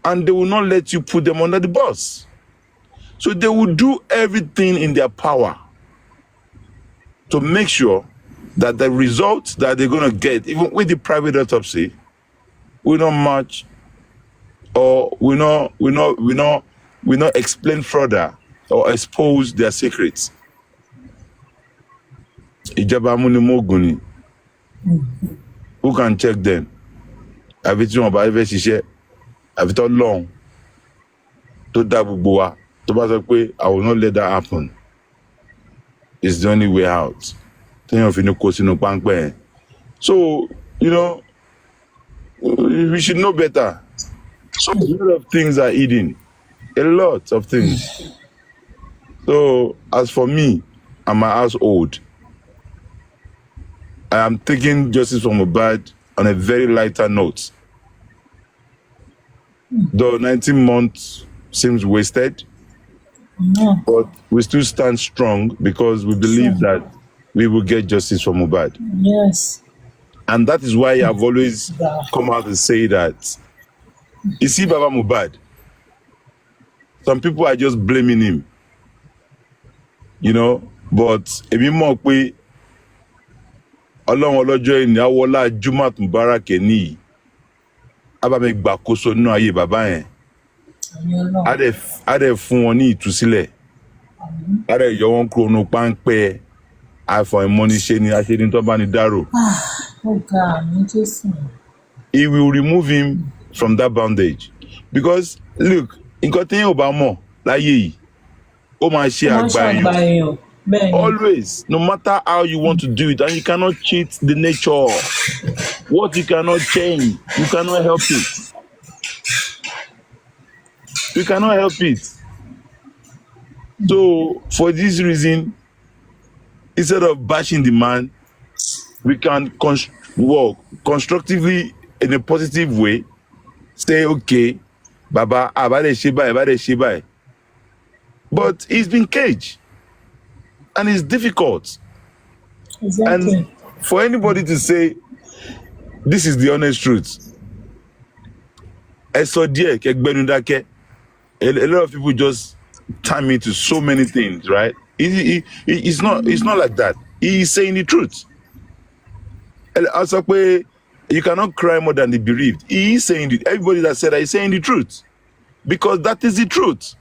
and they will not let you put them under the bus. So they will do everything in their power to make sure that the results that they're going to get, even with the private autopsy, will not match or we not explain further or expose their secrets. Ìjọba amúnimóògùn ni. Who can check them? Àbí tí wọn bá fẹ́ ṣiṣẹ́, àbí tó long, tó dá gbogbo wa, tó bá sọ pé I will not let that happen. It's the only way out. Téèyàn fi ní kó sínú páńpẹ́ yẹn. So, we should know better. So a lot of things are hidden. A lot of things. So as for me and my household, I am taking justice for Mohbad on a very lighter note. Though 19 months seems wasted, but we still stand strong because we believe that we will get justice for Mohbad. Yes. And that is why I've always come out and say that, you see Baba Mohbad, some people are just blaming him, but èmi mọ̀ pé Ọlọ́run ọlọ́jọ́ ìní awọ́lá Jumat Mubarak ní abámi gbàkóso nínú ayé bàbá yẹn. Á dẹ̀ fún wọn ní ìtúsílẹ̀. Á dẹ̀ yọ wọn kúrò nínú páńpẹ́ àfọ̀ìmọ́niṣe ni aṣẹ́ni tó bá ní dárò. He will remove him from that bondage. Because look, nǹkan tí yẹn ò bá mọ̀ láyé yìí, ó máa ṣe àgbà èèyàn. Always, no matter how you want to do it, and you cannot cheat the nature. What you cannot change, you cannot help it. You cannot help it. So, for this reason, instead of bashing the man, we can work constructively in a positive way. Say, okay, Baba, abade shibai. But he's been caged. And it's difficult. Exactly. And for anybody to say, this is the honest truth. A lot of people just turn me to so many things, right? It's not like that. He is saying the truth. Also, you cannot cry more than the bereaved. He is saying it. Everybody that said that is saying the truth. Because that is the truth.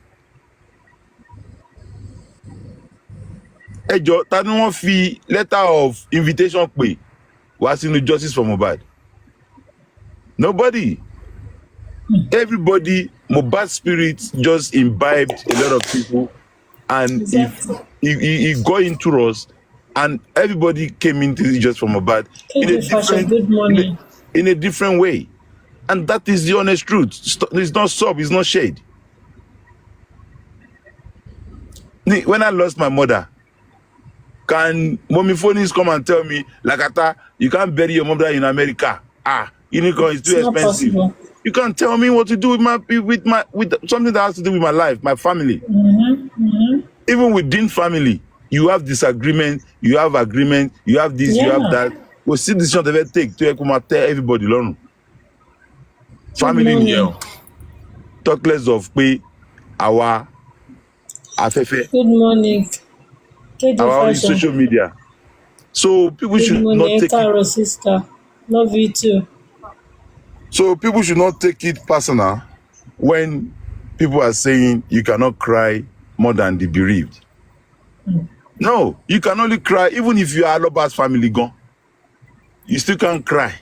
Ẹjọ́ ta ni wọ́n fi letter of invitation pè wá sínú justice for Mohbad? Nobody. Everybody, Mohbad's spirit just imbibed a lot of people, and he got into us, and everybody came into the justice for Mohbad in a different way, and that is the honest truth. It's not sub, it's not shade. When I lost my mother, can mommy phonies come and tell me, Lakata, you can't bury your mother in America? Unicorn is too expensive. You can't tell me what to do with something that has to do with my life, my family. Even within family, you have disagreement, you have agreement, you have this, you have that. We'll see this shot ever take to tell everybody alone. Family here. Talk less of our afefe. Good morning. Our social media. So people should not take it. Sister. Love you too. So people should not take it personal when people are saying you cannot cry more than the bereaved. No, you can only cry even if you are Aloba's family gone. You still can't cry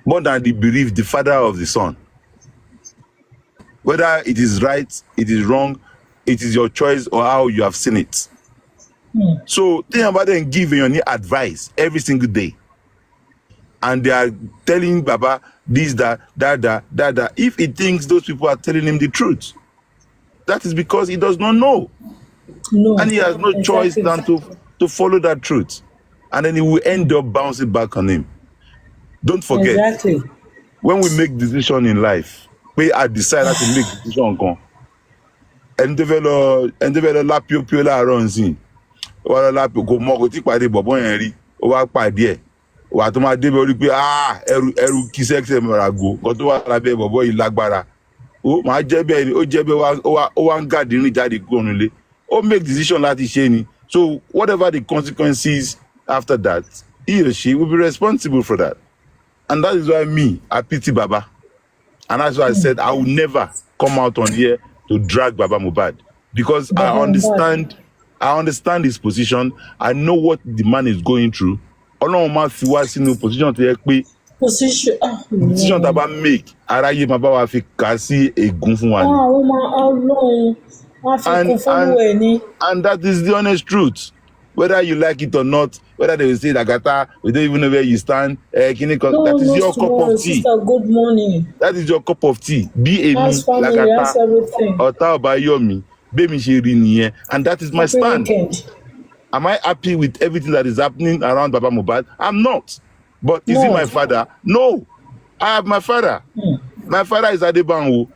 more than the bereaved, the father of the son. Whether it is right, it is wrong, it is your choice or how you have seen it. So think about it and give your advice every single day. And they are telling Baba this, that. If he thinks those people are telling him the truth, that is because he does not know. And he has no choice than to follow that truth. And then he will end up bouncing back on him. Don't forget, when we make decisions in life, we are decided to make decisions. And develop la pio la ronzi. Wala la pio go mo go ti pade bobo yen ri. O wa pade e. Wa to ma de be ori pe eru ki sex e mara go. Ko to wa la be bobo yi lágbára. O ma je be ni, o je be wa n guard rin jade kuro nile. O make decision láti ṣe ni. So whatever the consequences after that, he or she will be responsible for that. And that is why me, I pity Baba. And that's why I said I will never come out on here to drag Baba Mohbad because I understand his position. I know what the man is going through. Ọlọ́run máa fi wá sínú position tó yẹ pé position tá a bá make aráyé máa bá wa fi kà sí ègún fún wa ni. And that is the honest truth. Whether you like it or not, whether they will say Lagata, we don't even know where you stand. That is your cup of tea. Sister, good morning. That is your cup of tea. Be a me, Lagata, Ota Obayomi, be me Shiriniye, and that is my stand. Am I happy with everything that is happening around Baba Mohbad? I'm not. But is he my father? No. I have my father. My father is Adebanwo.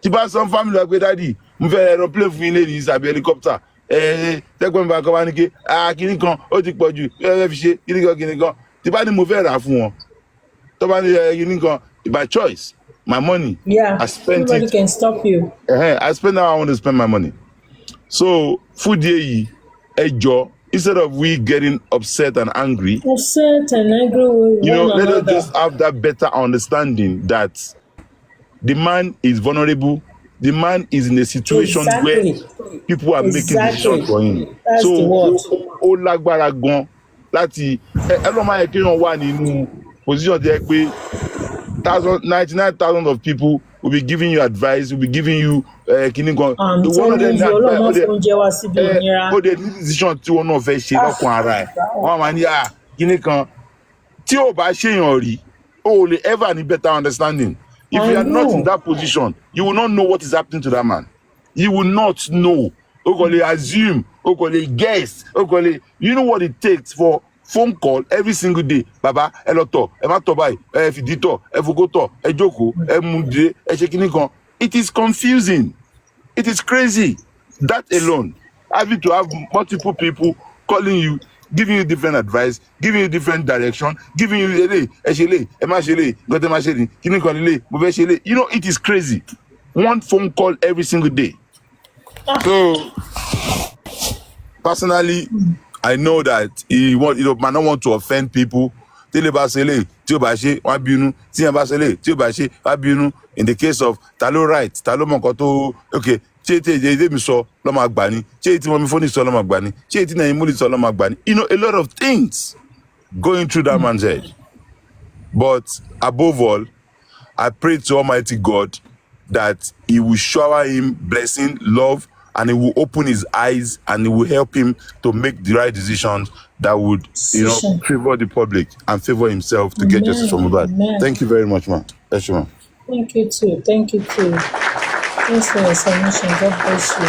Tiba some family like daddy. Move aeroplane for you, helicopter. Tẹ́gbọ́n bá kọ́ wá ní ké kíní kan ó ti pọ̀ jù fi ṣe kíní kan tí bá ní mo fẹ́ rà fún wọn tó bá ní kíní kan by choice my money I spent nobody can stop you. I spend how I want to spend my money. So fún díẹ̀ yìí ẹ jọ̀ọ́ instead of we getting upset and angry with let us just have that better understanding that the man is vulnerable. The man is in a situation where people are making decisions for him. That's so ó lágbára gan láti ẹlọ́mọ yẹn kéèyàn wà nínú position tí ẹ pé 99,000 of people will be giving you advice, will be giving you kíní kan. The one of them ó de ní decision tí wọn náà fẹ́ ṣe lọ́kàn ara ẹ̀ wọ́n máa ní kíní kan tí ò bá ṣèyàn rí ó lè ever ní better understanding. If you are not in that position, you will not know what is happening to that man. You will not know. Okay, assume. Okay, guess. Okay, you know what it takes for phone call every single day. Baba, eloto, ematobai, fidito, efugoto, ejoko, emunde, echekinikon. It is confusing. It is crazy. That alone, having to have multiple people calling you, giving you different advice, giving you different direction, giving you you know, it is crazy. One phone call every single day. So personally, I know that he might not want to offend people. In the case of Talo right, Talo Mokoto, okay. You know, a lot of things going through that man's head. But above all, I pray to Almighty God that He will shower him blessing, love, and He will open his eyes and He will help him to make the right decisions that would, favor the public and favor himself to get justice from Mohbad. Thank you very much, man. Thank you, man. Thank you too. Thank you too. Thanks for your submission. God bless you.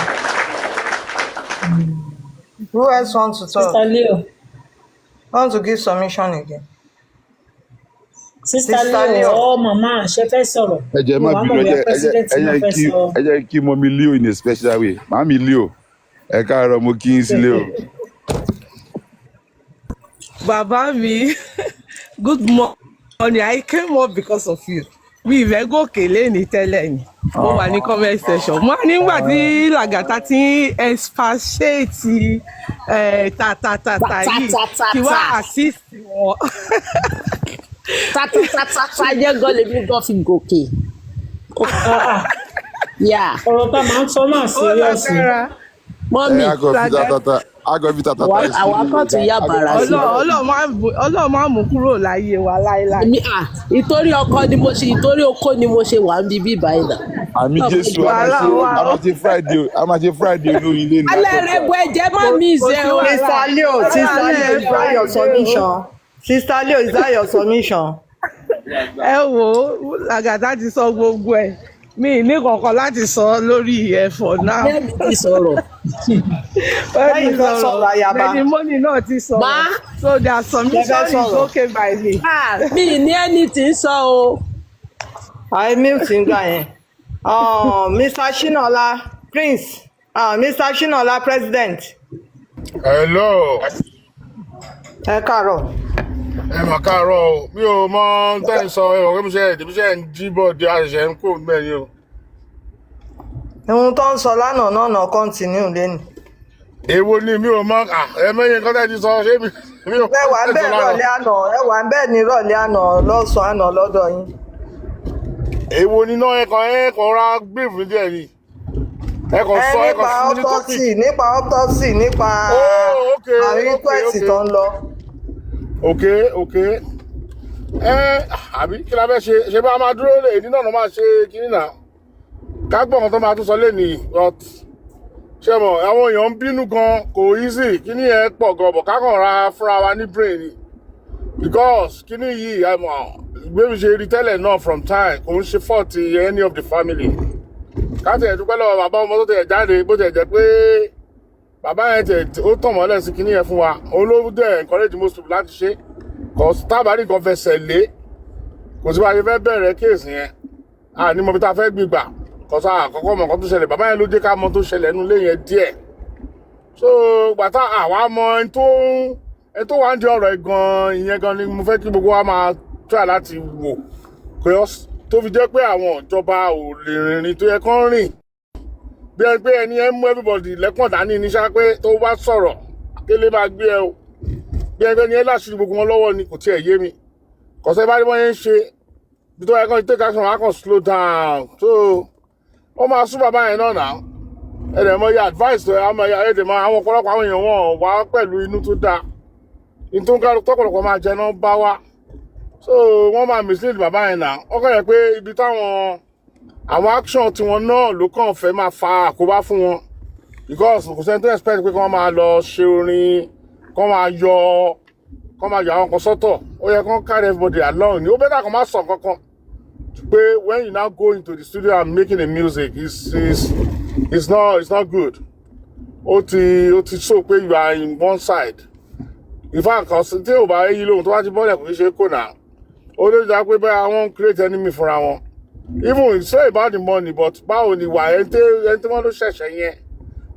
Who else wants to talk? Sister Leo. Want to give submission again? Sister Leo, Mama, she fẹ́ sọ̀rọ̀. Ẹ jẹ́ má bínú, ẹ jẹ́ kí mọ́mí Leo in a special way. Màmí Leo, ẹ káàárọ̀ mo kí yín sí Leo. Bàbá mi, good morning. I came up because of you. Mi ìfẹ́ gòkè léni tẹ́lẹ̀ ni. Mo wà ní comment section. Mo nígbà tí Lagata ti expatiate tata yìí kí wá assist wọn. Tata jẹ́ gan lèmi gan fi gòkè. Ọ̀rọ̀ tá máa ń sọ náà serious. Mọ́mí àwa kan tún yà bàrà sí. Ọlọ́run máa mú kúrò láyé wa láéláé. Ìtorí ọkọ ni mo ṣe, ìtorí oko ni mo ṣe wà ń bíbí báyìí náà. Àmì Jésù, a máa ṣe Friday olóyin ilé ní. Alẹ́ rẹ̀ bu ẹ̀jẹ̀ má mi ṣe o. Sister Leo, is that your submission? Sister Leo, is that your submission? Ẹ wo, Lagata ti sọ gbogbo ẹ̀. Mi ní kankan láti sọ lórí ẹ̀ for now. Bẹ́ẹ̀ni ti sọ̀rọ̀. Nehimolly náà ti sọ̀rọ̀. So their submission is okay by me. Mi ní anything sọ o. I mute nga yẹn. Mr. Shinola, Prince. Mr. Shinola, President. Hello. Ẹ káàárọ̀. Ẹ mà káàárọ̀ o. Mi ò mọ tẹ́ ń sọ ẹ̀rọ pé mo ṣe ń jíbọ̀ di àṣẹṣẹ ń kó bẹ́ẹ̀ ni o. Ohun tó ń sọ lánàá náà continue lẹ́nu. Èwo ni mi ò mọ ẹ̀mẹ́yìn kan tẹ́ ti sọ ṣé mi ò. Ẹ wà ń bẹ́ẹ̀ ní rọ̀lẹ́ àná lọ́sàn-án àná lọ́dọ̀ yín. èwo níná ẹ̀kan ra brief mi díẹ̀ ni ẹ̀kan sọ ẹ̀kan fún mi ní topic. nípa autopsy nípa request tó ń lọ. okay àbí kí la fẹ́ ṣe bá máa dúró lè ní náà máa ṣe kíní náà ká gbọ́ nǹkan tó máa tún sọ lẹ́nìí but ṣé mọ̀ àwọn èèyàn ń bínú gan kò easy kíní yẹn pọ̀ gan bọ̀ kákan ra fúnra wa ní brain ni because kíní yìí gbé mi ṣe rí tẹ́lẹ̀ náà from time kò ń ṣe fault any of the family ká tẹ̀ dúpẹ́ lọ́wọ́ bàbá ọmọ tó tẹ̀ jáde bó tẹ̀ jẹ́ pé bàbá yẹn tẹ̀ ó tàn mọ́lẹ̀ sí kíní yẹn fún wa olówó dẹ̀ encourage most people láti ṣe tábàárì kan fẹsẹ̀ lé kò sí bá ṣe fẹ́ bẹ̀rẹ̀ kéèsì yẹn ní mo fi ta fẹ́ gbìgbà kọ́sá àkọ́kọ́ mọ̀ kan tó ṣẹlẹ̀ bàbá yẹn ló jẹ́ ká mọ̀ tó ṣẹlẹ̀ nínú ilé yẹn díẹ̀ so gbàtà àwa mọ ẹni tó wà ń di ọ̀rọ̀ ẹ̀ gan ìyẹn gan ni mo fẹ́ kí gbogbo wa máa try láti wò tó fi jẹ́ pé àwọn ìjọba ò lè rìnrìn tó yẹ kán rìn bí ẹni pé ẹni ẹ mú everybody lẹ́kàn dání ní ṣá pé tó bá sọ̀rọ̀ kélé máa gbé ẹ o bí ẹgbẹ́ ni ẹ láṣìírí gbogbo wọn lọ́wọ́ ni kò tiẹ̀ yé mi kọ̀sẹ́ bá rí wọ́n yẹn ń ṣe bí tó yẹ kán take action wọn á kàn slow down so wọ́n máa sún bàbá yẹn náà náà ẹ̀rẹ̀ mọ ya advice tó yà ẹ̀dẹ̀ mọ àwọn ọ̀pọ̀lọpọ̀ àwọn èèyàn wọn wá pẹ̀lú inú tó dáa ní tó ń ká tọ́pọ̀lọpọ̀ máa jẹ náà bá wá so wọ́n máa mislead bàbá yẹn náà wọ́n kàn yẹ pé ibi táwọn àwọn action tiwọn náà ló kàn fẹ́ máa fa àkóbá fún wọn because kò sẹ́ni tó expect pé kí wọ́n máa lọ ṣe orin kọ́ máa yọ àwọn kan sọ́tọ̀ ó yẹ kán carry everybody along ni ó bẹ́tà kan máa sọ kankan pé when you now go into the studio and making a music it's not good ó ti show pé you are in one side in fact kan tí ò bá yí lóhun tó bá ti bọ́lẹ̀ kò ní ṣe kò náà ó lè jà pé báyà wọ́n create enemy fúnra wọn even it's say about the money but báwo ni wà ẹni tí wọ́n ló ṣẹ̀ṣẹ̀ yẹn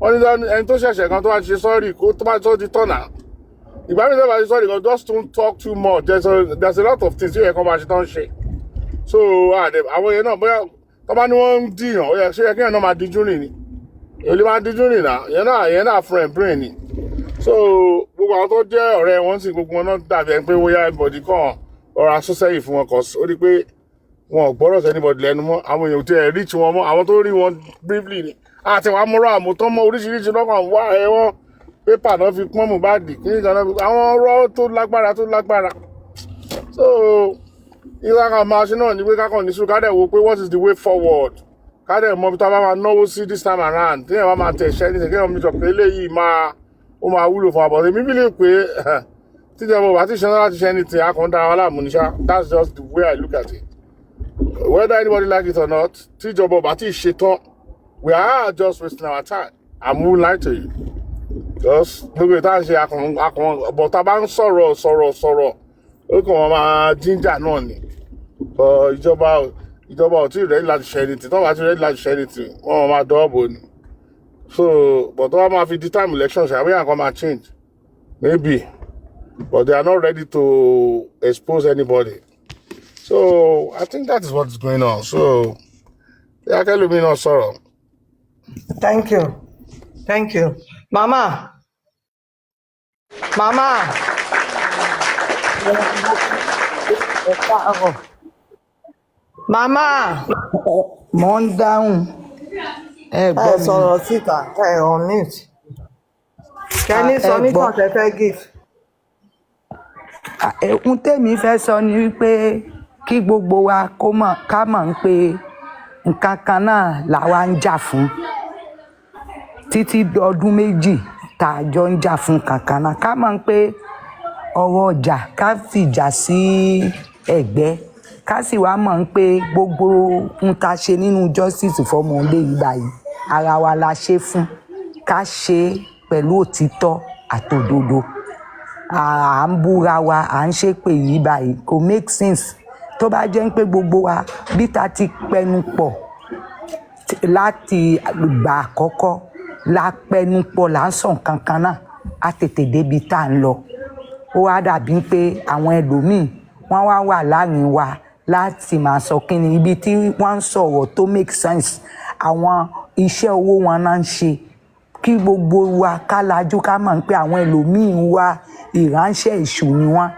wọ́n ní ẹni tó ṣẹ̀ṣẹ̀ kan tó bá ti ṣe sọ́ọ̀rì kó tó bá tó di tọ̀nà ìgbà mi sọ́ba ti sọ́ọ̀rì kan just don't talk too much there's a lot of things tí yẹ kán máa ṣe tán ṣe so àwọn yẹn náà bóyá tó bá ní wọ́n ń dìyàn ó yẹ ṣé yẹ kí yẹn náà máa díjú rìn ni èlé máa díjú rìn náà yẹn náà fún ẹ̀ brain ni so gbogbo àwọn tó jẹ́ ọ̀rẹ́ wọn sì gbogbo wọn náà dàbí ẹni pé bóyá everybody kan ọ̀rọ̀ asọ́sẹ́yìn fún wọn kọ̀ ó rí pé wọn ò gbọ́dọ̀ sẹ́ni bọ̀dì lẹ́nu mọ́ àwọn èèyàn tí ẹ̀ rí tí wọn mọ́ àwọn tó rí wọn briefly ni àti wàá múra àmútọ́ mọ́ oríṣiríṣi lọ́kàn wá ẹ̀wọ̀n pépà náà fi pọ́n Mohbad kí nìkan náà àwọn ọ̀rọ̀ tó lágbára so ìlànà máa ṣe náà ní pé kákan ní sùúrù ká dẹ̀ wo pé what is the way forward ká dẹ̀ mọ bí tá a bá máa náwó sí this time around tí ẹ̀ bá máa tẹ̀ṣẹ́ ní ṣèkéyàn mi sọ pé eléyìí ó máa wúlò fún àbọ̀dé mi bí lè pé tíjọba ò bá ti ṣe náà láti ṣe anything akọ̀ǹda wa láàmú níṣá that's just the way I look at it whether anybody like it or not tíjọba ò bá ti ṣe tán we are just wasting our time I won't lie to you just gbogbo ìta ṣe akọ̀n but tá a bá ń sọ̀rọ̀ ó kàn wọ́n máa jíjà náà ni ìjọba ò tí ì rẹ́dí láti ṣe anything tó bá ti rẹ́dí láti ṣe anything wọ́n máa dọ́ọ̀bù ni so but tó bá máa fi di time election ṣe àbíyàn kan máa change maybe but they are not ready to expose anybody so I think that is what is going on so yeah, Kelumi náà sọ̀rọ̀. Thank you mama mo ń dáhùn ẹ gbọ́ mi sọ̀rọ̀ síta on mute kẹ́ni sọ nìkan tẹ́fẹ́ give. ohun tèmi fẹ́ sọ ni wípé kí gbogbo wa ká mọ̀ ń pé nǹkan kan náà làwa ń jà fún títí ọdún méjì tá a jọ ń jà fún kankan náà ká mọ̀ ń pé ọ̀rọ̀ ọjà ká fìjà sí ẹ̀gbẹ́ ká sì wá mọ̀ ń pé gbogbo ohun tá a ṣe nínú justice fọmọ ilé yìí báyìí ara wa la ṣe fún ká ṣe pẹ̀lú òtítọ́ àtòdodo à ń búra wa à ń ṣépè yìí báyìí kò make sense tó bá jẹ́ pé gbogbo wa bí ta ti pẹnu pọ̀ láti ìgbà àkọ́kọ́ la pẹnu pọ̀ là ń sọ nǹkan kan náà á tètè débi tá à ń lọ ó wá dàbí pé àwọn ẹlòmíì wọ́n wá wà láàrin wa láti máa sọ kí ni ibi tí wọ́n ń sọ̀rọ̀ tó make sense àwọn iṣẹ́ owó wọn náà ń ṣe kí gbogbo wa ká lajú ká mọ̀ pé àwọn ẹlòmíì wá ìránṣẹ́ èṣù ni wọ́n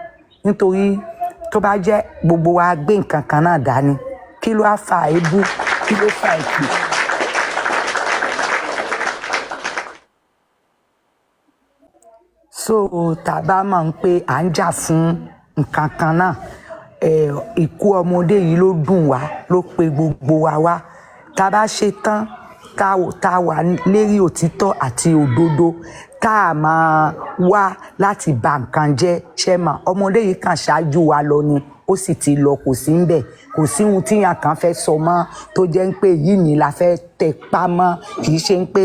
nítorí tó bá jẹ́ gbogbo wa gbé nǹkan kan náà dání kí ló á fa èébú kí ló fa èpè. So tàbá mọ̀ pé à ń jà fún nǹkan kan náà ikú ọmọdé yìí ló dùn wá ló pe gbogbo wa wá tá a bá ṣe tán tá a wà lérí òtítọ́ àti òdodo tá a máa wá láti bà nǹkan jẹ́ ṣe mọ̀ ọmọdé yìí kàn ṣáájú wa lọ ni ó sì ti lọ kò sí ńbẹ̀ kò sí ohun tíyàn kan fẹ́ sọ mọ́ tó jẹ́ pé yìí ni la fẹ́ tẹ̀ pa mọ́ kì í ṣe pé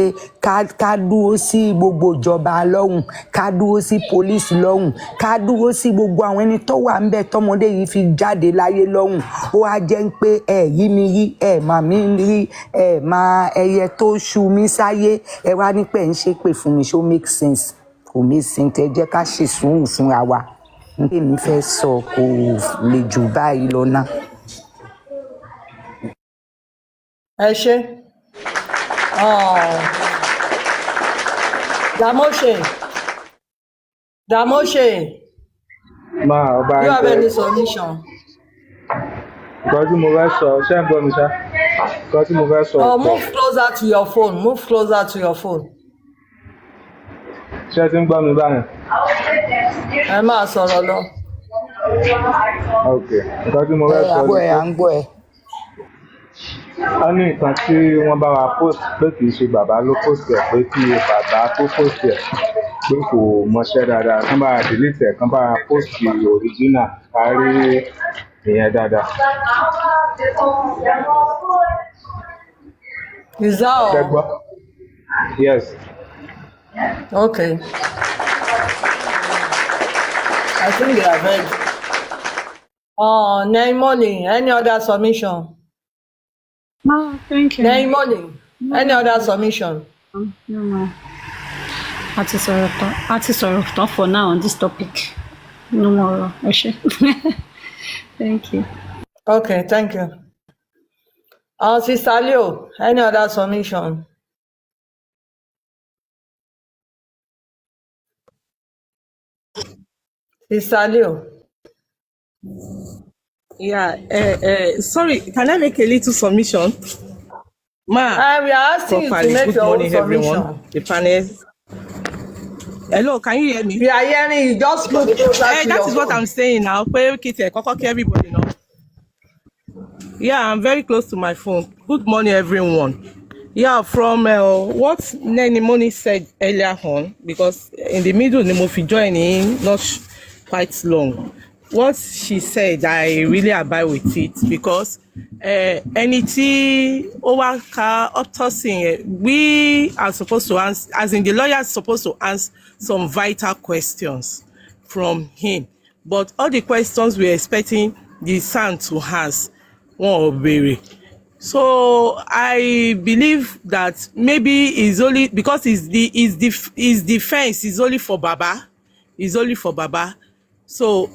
ká dúró sí gbogbo ìjọba lọ́hùn ká dúró sí pólíìsì lọ́hùn ká dúró sí gbogbo àwọn ẹni tó wà ńbẹ̀ tọmọdé yìí fi jáde láyé lọ́hùn ó wá jẹ́ pé yí mi rí mà mí rí mà ẹyẹ tó ṣu mí sáyé wá ní pé ń ṣépè fún mi ṣó make sense kò make sense ẹ jẹ́ ká ṣe sùúrù fúnra wa èmi fẹ́ sọ kò lè jù báyìí lọ ná. ẹ ṣe Damoshe máa ọba you have any submission. nǹkan tí mo fẹ́ sọ ṣé ń gbọ́ mi ṣá nǹkan tí mo fẹ́ sọ. Move closer to your phone. Move closer to your phone. ṣé ẹ ti ń gbọ́ mi báyìí. ẹ máa sọ̀rọ̀ lọ. ok nǹkan tí mo fẹ́ sọ ni à ń gbọ́ ẹ. wọ́n ní nǹkan tí wọ́n bá wa post pé kì í ṣe bàbá ló post ẹ̀ pé kí bàbá tó post ẹ̀ pé kò mọṣẹ́ dáadáa kán bá delete ẹ̀ kán bá post original kárí ìyẹn dáadáa. Is that all? Ṣẹ́gbọ́? Yes. Okay. I think they are ready. Nehimolly, any other submission? No, thank you. Nehimolly, any other submission? No, ma. A ti sọ̀rọ̀ tán for now on this topic. No more. Thank you. Okay, thank you. Sister Leo, any other submission? Sister Leo. Yeah, sorry, can I make a little submission? We are asking you to make your own submission. The panel. Hello, can you hear me? We are hearing you. Just move closer to that is what I'm saying now. Everybody know. Yeah, I'm very close to my phone. Good morning, everyone. Yeah, from what Nehimolly said earlier on, because in the middle, Nemofi joining, not quite long. What she said, I really abide with it because anything over autopsy, we are supposed to answer, as in the lawyer is supposed to answer some vital questions from him. But all the questions we're expecting the son to ask, won't be. So I believe that maybe it's only because his defense is only for Baba. It's only for Baba. So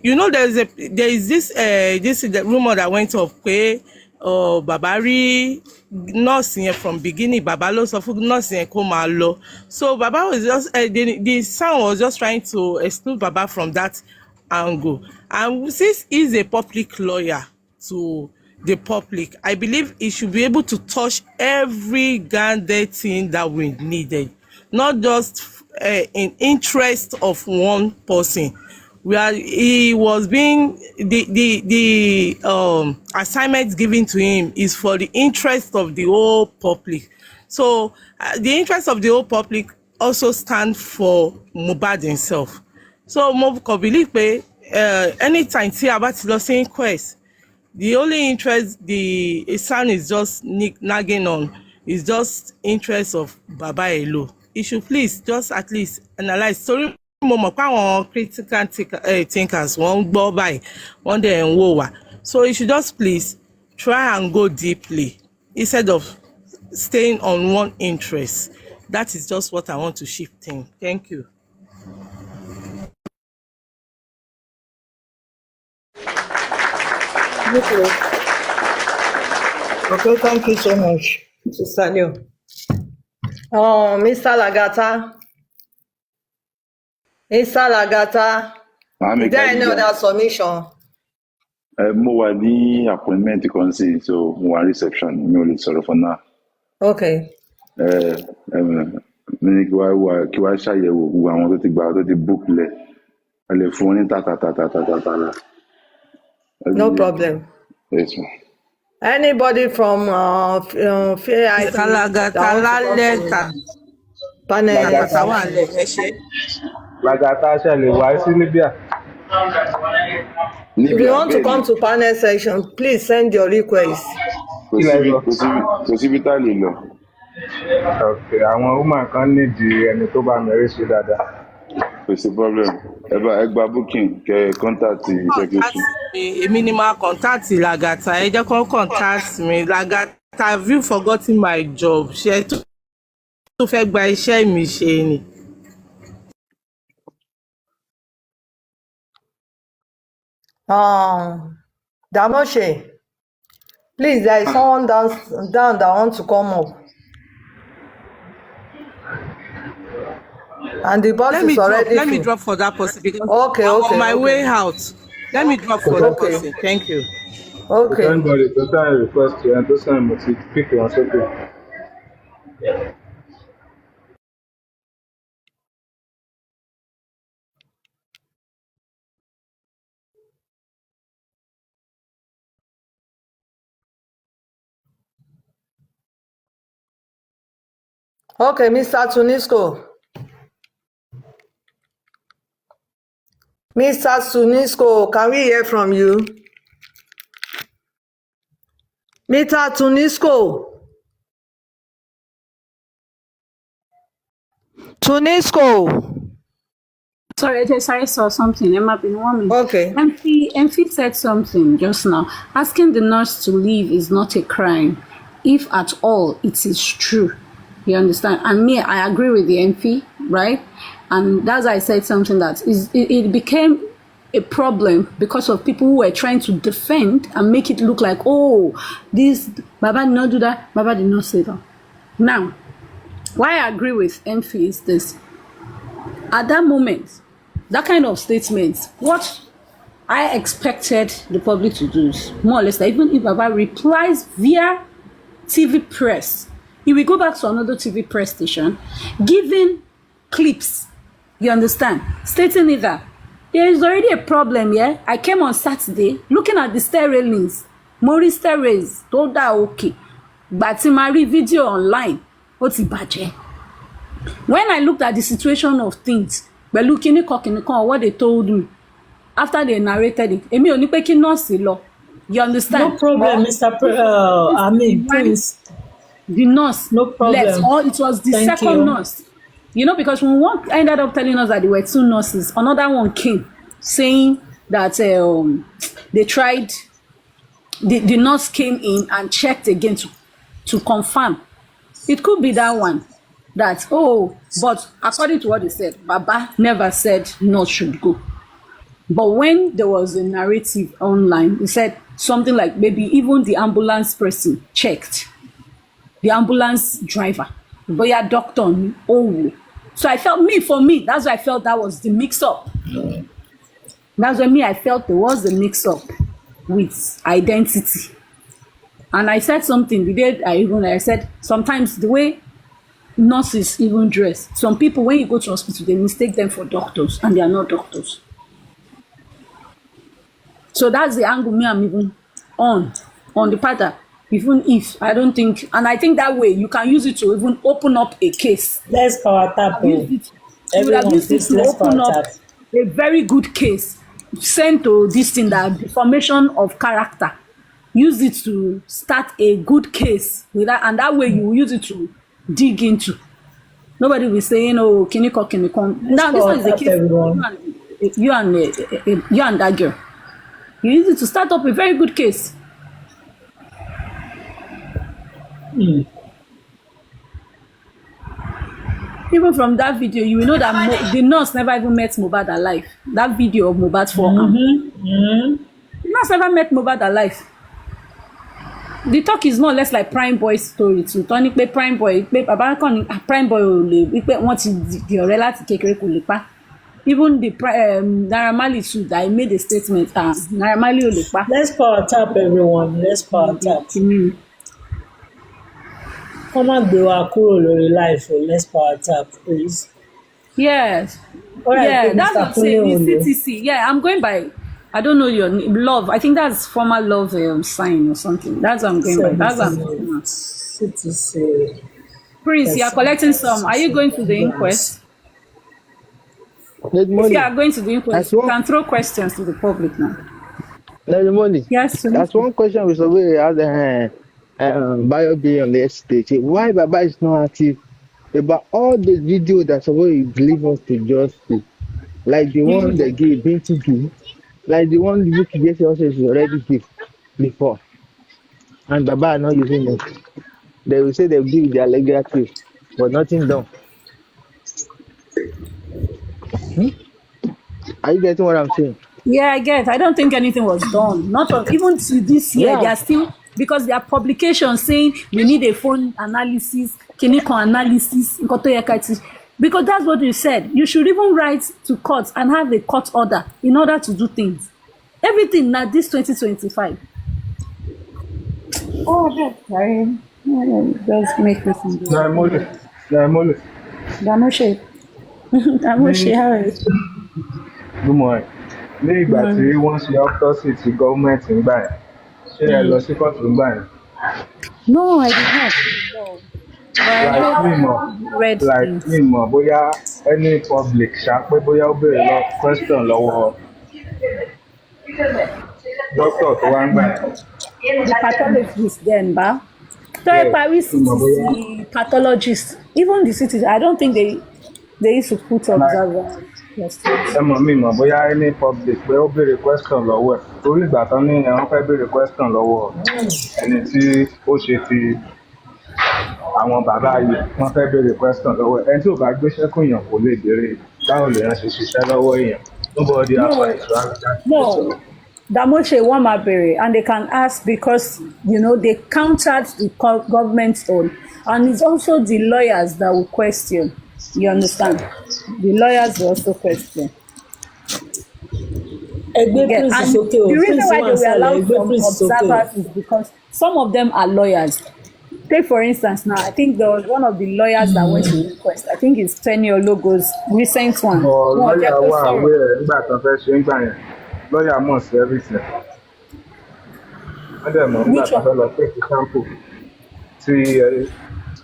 you know there is this the rumor that went up pé Baba rí nurse yẹn from beginning Baba ló sọ fún nurse yẹn kó máa lọ. So Baba was just the son was just trying to exclude Baba from that angle. And since he's a public lawyer to the public, I believe he should be able to touch every guarded thing that we needed, not just in interest of one person. Where he was being the assignment given to him is for the interest of the whole public. So the interest of the whole public also stands for Mohbad himself. So mo kàn believe pé anytime tí a bá ti lọ sí inquest, the only interest the son is just nagging on is just interest of Baba alone. He should please just at least analyze. Sorry, mo mọ̀ pé àwọn critical thinkers wọ́n ń gbọ́ báyìí wọ́n dẹ̀ ń wò wá. So you should just please try and go deeply instead of staying on one interest. That is just what I want to shift in. Thank you. Okay, thank you so much, Sister Leo. Mr. Lagata. Mr. Lagata, is there any other submission? Mo wà ní appointment kan sí, so mo wà reception, mi ò lè sọ̀rọ̀ for now. Okay. Mi ní kí wá ṣàyẹ̀wò gbogbo àwọn tó ti gbà tó ti book lẹ̀. A lè fún wọn ní tàtàtàtàtàtà. No problem. Yes, ma'am. Anybody from Fair IT Lagata lálẹ́ panel? Lagata wà lẹ̀ ẹ ṣe. Lagata ṣe lè wá sí Libya. If you want to come to panel section, please send your request. Kò síbi tá a lè lọ. Okay, àwọn woman kan nídìí ẹni tó bá mẹ́rin sí dáadáa. Kò sí problem. Ẹ gba booking kẹ contact secretary. Èmi ni máa contact Lagata, ẹ jẹ́ kó contact mi. Lagata, have you forgotten my job? Ṣé tó fẹ́ gba iṣẹ́ mi ṣe ni? Damoshe, please, there is someone down that wants to come up. And the bus is already Let me drop for that person because okay, I'm okay, on my okay. way out. Let me drop for that person. Thank you. Okay. Anybody to send a request to and to send me to pick on something. Okay, Mr. Tunisco. Mr. Tunisco, can we hear from you? Mr. Tunisco. Tunisco. Sorry, I saw something. It might be 1 minute. Okay. MP said something just now. Asking the nurse to leave is not a crime, if at all it is true. You understand? And me, I agree with the MP, right? And that's why I said something that it became a problem because of people who were trying to defend and make it look like, oh, this Baba did not do that, Baba did not say that. Now, why I agree with MP is this. At that moment, that kind of statement, what I expected the public to do is more or less that even if Baba replies via TV press, he will go back to another TV press station, giving clips, you understand, stating it that there is already a problem here. I came on Saturday looking at the stair railings, Mori stair rails, told that okay, but in my video online, what's it bàjẹ́? When I looked at the situation of things, but looking at what they told me after they narrated it, èmi ò ní pé kí nọ́ọ̀sì lọ, you understand? No problem, Mr. Prince. The nurse no problem. left, or it was the second nurse. You know, because when one ended up telling us that there were two nurses, another one came saying that they tried, the nurse came in and checked again to confirm. It could be that one. That, oh, but according to what they said, Baba never said nurse should go. But when there was a narrative online, he said something like maybe even the ambulance person checked. The ambulance driver, but yeah, doctor, oh. So I felt for me, that's why I felt that was the mix-up. That's why I felt there was a mix-up with identity. And I said something, the day I said, sometimes the way nurses even dress, some people, when you go to hospital, they mistake them for doctors, and they are not doctors. So that's the angle me I'm even on the part that even if I don't think, and I think that way you can use it to even open up a case. Let's power tap. You would have used it to open up a very good case, sent to this thing, that deformation of character. Use it to start a good case with that, and that way you will use it to dig into. Nobody will say, oh, can you come? Now this one is a case. You and that girl. You use it to start up a very good case. Even from that video, you will know that the nurse never even met Mohbad alive. That video of Mohbad's forearm. The nurse never met Mohbad alive. The talk is more or less like Prime Boy story too. Tony pé Prime Boy, pé bàbá kan ní Prime Boy ò lè wípé wọ́n ti di ọ̀rẹ́ láti kékeré kò lè pa. even the Naira Marley too, that he made a statement. Naira Marley ò lè pa. Let's power tap everyone. Let's power tap. Come on, gbé wa kúrò lórí life. Let's power tap, please. Yes. All right, Yeah, that's Mr. what I'm saying. Kunle CTC. Yeah, I'm going by. I don't know your name. Love. I think that's former love sign or something. That's what I'm going by. That's what I'm talking about. CTC. Prince, you are collecting some. Are you going to the inquest? If Nehimolly, you are going to the inquest, that's you one. can throw questions to the public now. Nehimolly, Yes, that's one question we survey as Bio B on the stage. Why Baba is not active about all the video that somebody believe us to just see, like the one they gave Binti give, like the one you get also is already give before, and Baba are not using it. They will say they will give their legal case, but nothing done. Are you getting what I'm saying? Yeah, I get. I don't think anything was done. Not of, even to this year. Yeah. They are still, because there are publications saying we need a phone analysis, clinical analysis, nǹkan tó yẹ ká ti. Because that's what you said. You should even write to court and have a court order in order to do things. Everything now this 2025. Oh, that's sorry. Just make me think. Nehimolly. Damoshe. Damoshe, how are you? Good morning. Ní ìgbà tí wọ́n ṣe autopsy ti gọ́ọ̀mẹ̀ntì ń gbà yẹn, ṣé ẹ lọ sí kóòtù ń gbà yẹn? No, I did not. No. Mi mọ̀ bóyá any public ṣá pé bóyá ó béèrè lọ question lọ́wọ́ doctor tó wá ń gbà yẹn. The pathologist then, ba. Sorry, Paris is the pathologist. Even the city, I don't think they used to put observer. Ẹ mọ̀ mi mọ̀ bóyá any public pé ó béèrè question lọ́wọ́ ẹ̀ torí ìgbà tán ní ẹ̀wọ̀n fẹ́ béèrè question lọ́wọ́ ẹni tí ó ṣe ti àwọn bàbá yìí wọ́n fẹ́ béèrè question lọ́wọ́ ẹ̀ ẹni tí ò bá gbéṣẹ́ fún èèyàn kò lè béèrè báwo lèèyàn ṣe ṣiṣẹ́ lọ́wọ́ èèyàn nobody has right to ask that. No, Damoshe won my berry, and they can ask because they countered the government's own, and it's also the lawyers that will question. You understand? The lawyers will also question. And the reason why they were allowed some observers is because some of them are lawyers. Take for instance now, I think there was one of the lawyers that went to request. I think it's Tenure Logos recent one. Lawyer wà aware nígbà tán fẹ́ ṣe ń gbà yẹn. Lawyer mọ̀ sí everything. Wọ́n dẹ̀ mọ̀ nígbà tán fẹ́ lọ pé kí sample tí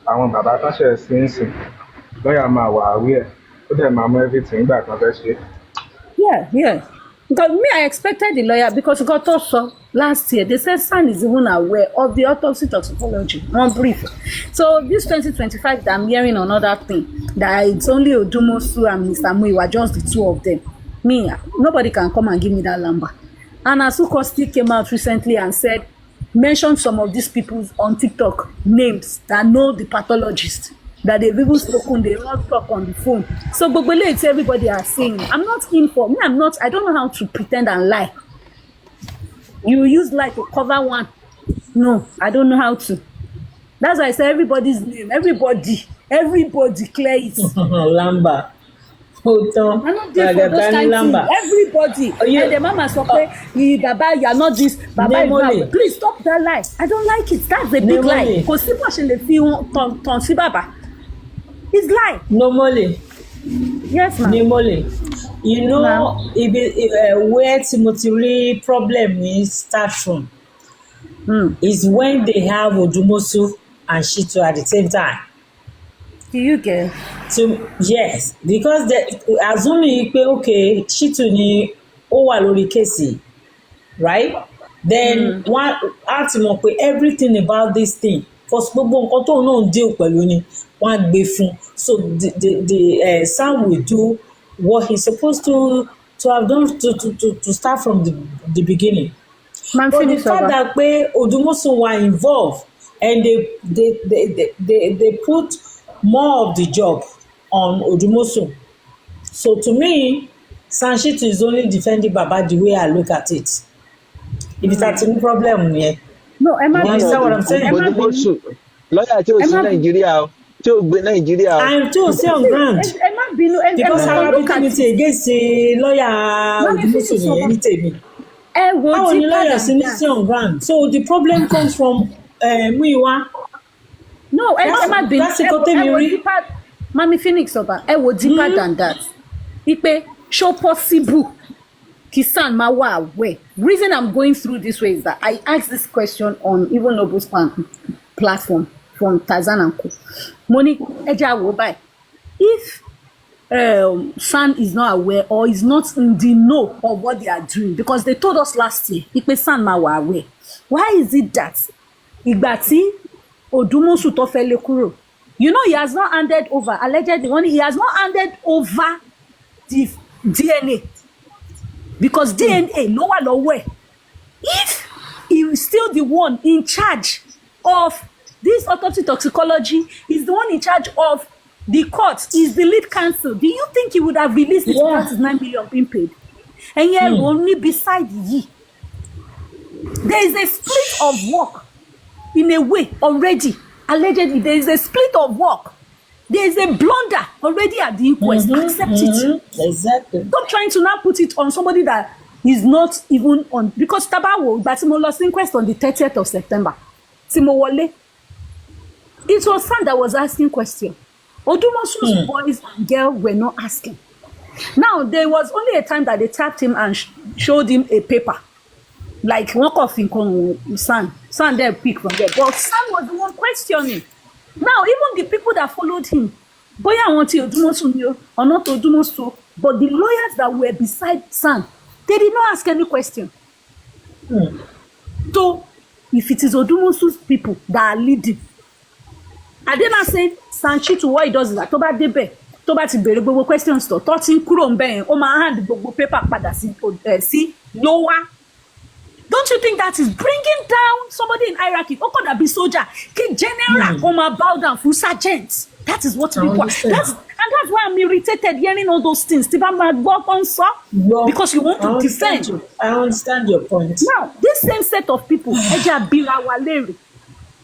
àwọn bàbá tán ṣe sí ń sìn. Lawyer máa wà aware. Ó dẹ̀ máa mọ̀ everything nígbà tán fẹ́ ṣe. Yeah. Because me, I expected the lawyer because it got also last year. They said San is even aware of the autopsy toxicology. One brief. So this 2025, I'm hearing another thing that it's only Odumosu and Mr. Muiwa, just the two of them. Me, nobody can come and give me that number. And Asuko still came out recently and said, mentioned some of these people on TikTok names that know the pathologist. That they've even spoken, they all talk on the phone. So Bogbole, it's everybody are saying, I'm not in for me, I don't know how to pretend and lie. You use lie to cover one. No, I don't know how to. That's why I say everybody's name, everybody clear it. Lamba. I'm not there for those kind of things. Everybody. And the mama say, Baba, you are not this. Baba, you are. Please stop that lie. I don't like it. That's a big lie. Because people actually feel Tonsi Baba. It's lie. Normally. Yes, ma'am. Nehimolly. Where Timothy Lee problem starts from is when they have Odumosu and Shitu at the same time. Do you get? Yes, because assuming okay, Shitu ni ó wà lórí case, right? Then one ask him everything about this thing. Because gbogbo nǹkan tó náà deal pẹ̀lú ni wọ́n gbé fún. So the Sam will do what he's supposed to have done to start from the beginning. But the fact that Odumosu were involved and they put more of the job on Odumosu. So to me, Sanshito is only defending Baba the way I look at it. If it's a team problem, yeah. No, Emma, you understand what I'm saying? Odumosu, lawyer tí ó sí Nàìjíríà o. tí ò gbé Nàìjíríà. I'm too say on ground. Ẹ má bínú. Because Arabic committee against lawyer Odumusu nìyẹn ní tèmi. Báwo ni lawyer sí ní say on ground? So the problem comes from Muyiwa. No, ẹ má bínú. That's the ẹ wo deeper. Mami Phoenix Oba, ẹ wo deeper than that. Ipe, show possible. Kisan Mawa aware. Reason I'm going through this way is that I asked this question on even Noble's platform from Tarzan and Co. Money Eja Wobai. If San is not aware or is not in the know of what they are doing, because they told us last year, Ipe San Mawa aware. Why is it that Igbati Odumosu tó fẹ́ lé kúrò? You know, he has not handed over, allegedly, he has not handed over the DNA. Because DNA, no one aware. If he is still the one in charge of this autopsy toxicology, is the one in charge of the court, is the lead counsel, do you think he would have released it without his 9 million being paid? And yet, only beside ye, there is a split of work in a way already. Allegedly, there is a split of work. There is a blunder already at the inquest. Accept it. Exactly. Stop trying to now put it on somebody that is not even on. Because Tabawo, but Timo lost inquest on the 30th of September. Timo Wale. It was Sam that was asking question. Odumosu's boys and girls were not asking. Now, there was only a time that they tapped him and showed him a paper. Like one coffin con San there pick from there. But San was the one questioning. Now, even the people that followed him, boy, I want to Odumosu or not Odumosu, but the lawyers that were beside San, they did not ask any question. So, if it is Odumosu's people that are leading, I did not say Sanchi to what he does is that Toba Debe, Toba ti bere gbogbo questions to touching kúrò ńbẹ̀, ó máa hand gbogbo paper padà sí lower. Don't you think that is bringing down somebody in hierarchy? Oh, could that be soldier? Ki general, bow down for sergeant. That is what people. That's why I'm irritated hearing all those things. Because you want to defend. I understand your point. Now, this same set of people,